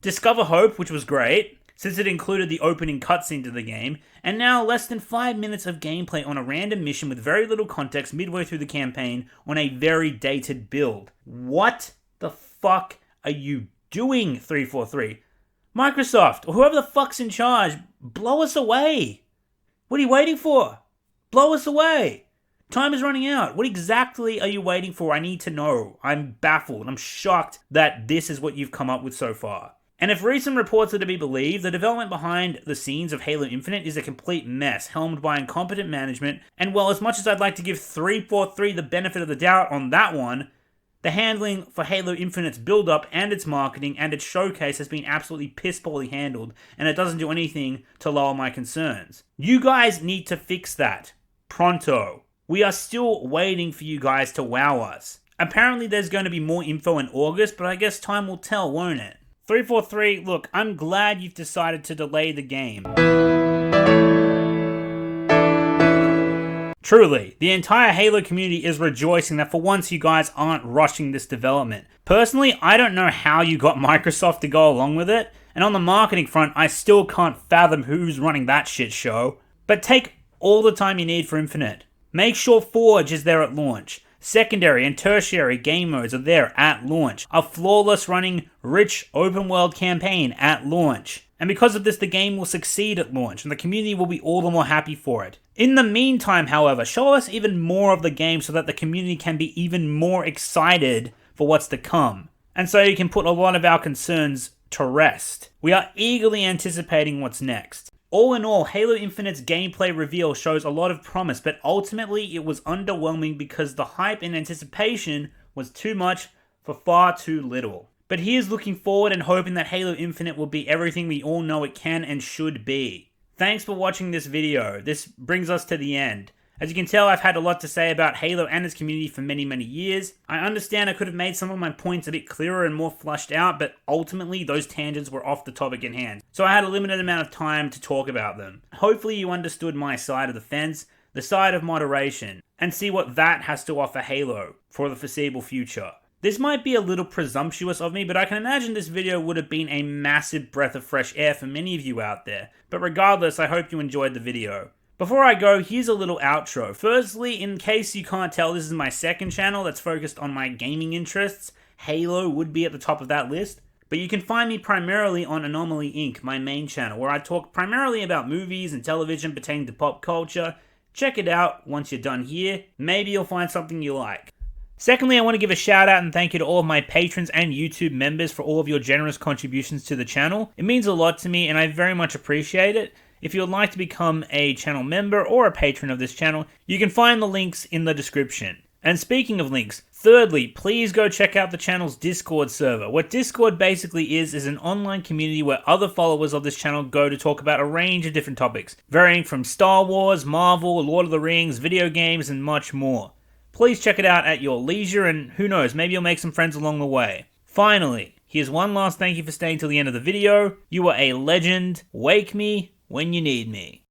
A: Discover Hope, which was great, since it included the opening cutscene to the game, and now less than 5 minutes of gameplay on a random mission with very little context midway through the campaign on a very dated build. What the fuck are you doing, 343? Microsoft, or whoever the fuck's in charge, blow us away. What are you waiting for? Blow us away. Time is running out. What exactly are you waiting for? I need to know. I'm baffled. I'm shocked that this is what you've come up with so far. And if recent reports are to be believed, the development behind the scenes of Halo Infinite is a complete mess, helmed by incompetent management, and well, as much as I'd like to give 343 the benefit of the doubt on that one, the handling for Halo Infinite's build-up and its marketing and its showcase has been absolutely piss-poorly handled, and it doesn't do anything to lower my concerns. You guys need to fix that. Pronto. We are still waiting for you guys to wow us. Apparently there's going to be more info in August, but I guess time will tell, won't it? 343, look, I'm glad you've decided to delay the game. Truly, the entire Halo community is rejoicing that for once you guys aren't rushing this development. Personally, I don't know how you got Microsoft to go along with it, and on the marketing front, I still can't fathom who's running that shit show. But take all the time you need for Infinite. Make sure Forge is there at launch. Secondary and tertiary game modes are there at launch. A flawless running, rich, open world campaign at launch. And because of this, the game will succeed at launch, and the community will be all the more happy for it. In the meantime, however, show us even more of the game so that the community can be even more excited for what's to come. And so you can put a lot of our concerns to rest. We are eagerly anticipating what's next. All in all, Halo Infinite's gameplay reveal shows a lot of promise, but ultimately it was underwhelming because the hype and anticipation was too much for far too little. But here's looking forward and hoping that Halo Infinite will be everything we all know it can and should be. Thanks for watching this video. This brings us to the end. As you can tell, I've had a lot to say about Halo and its community for many, many years. I understand I could have made some of my points a bit clearer and more flushed out, but ultimately those tangents were off the topic at hand. So I had a limited amount of time to talk about them. Hopefully you understood my side of the fence, the side of moderation, and see what that has to offer Halo for the foreseeable future. This might be a little presumptuous of me, but I can imagine this video would have been a massive breath of fresh air for many of you out there. But regardless, I hope you enjoyed the video. Before I go, here's a little outro. Firstly, in case you can't tell, this is my second channel that's focused on my gaming interests. Halo would be at the top of that list. But you can find me primarily on Anomaly Inc., my main channel, where I talk primarily about movies and television pertaining to pop culture. Check it out once you're done here. Maybe you'll find something you like. Secondly, I want to give a shout out and thank you to all of my patrons and YouTube members for all of your generous contributions to the channel. It means a lot to me and I very much appreciate it. If you would like to become a channel member or a patron of this channel, you can find the links in the description. And speaking of links, thirdly, please go check out the channel's Discord server. What Discord basically is an online community where other followers of this channel go to talk about a range of different topics, varying from Star Wars, Marvel, Lord of the Rings, video games, and much more. Please check it out at your leisure, and who knows, maybe you'll make some friends along the way. Finally, here's one last thank you for staying till the end of the video. You are a legend. Wake me when you need me.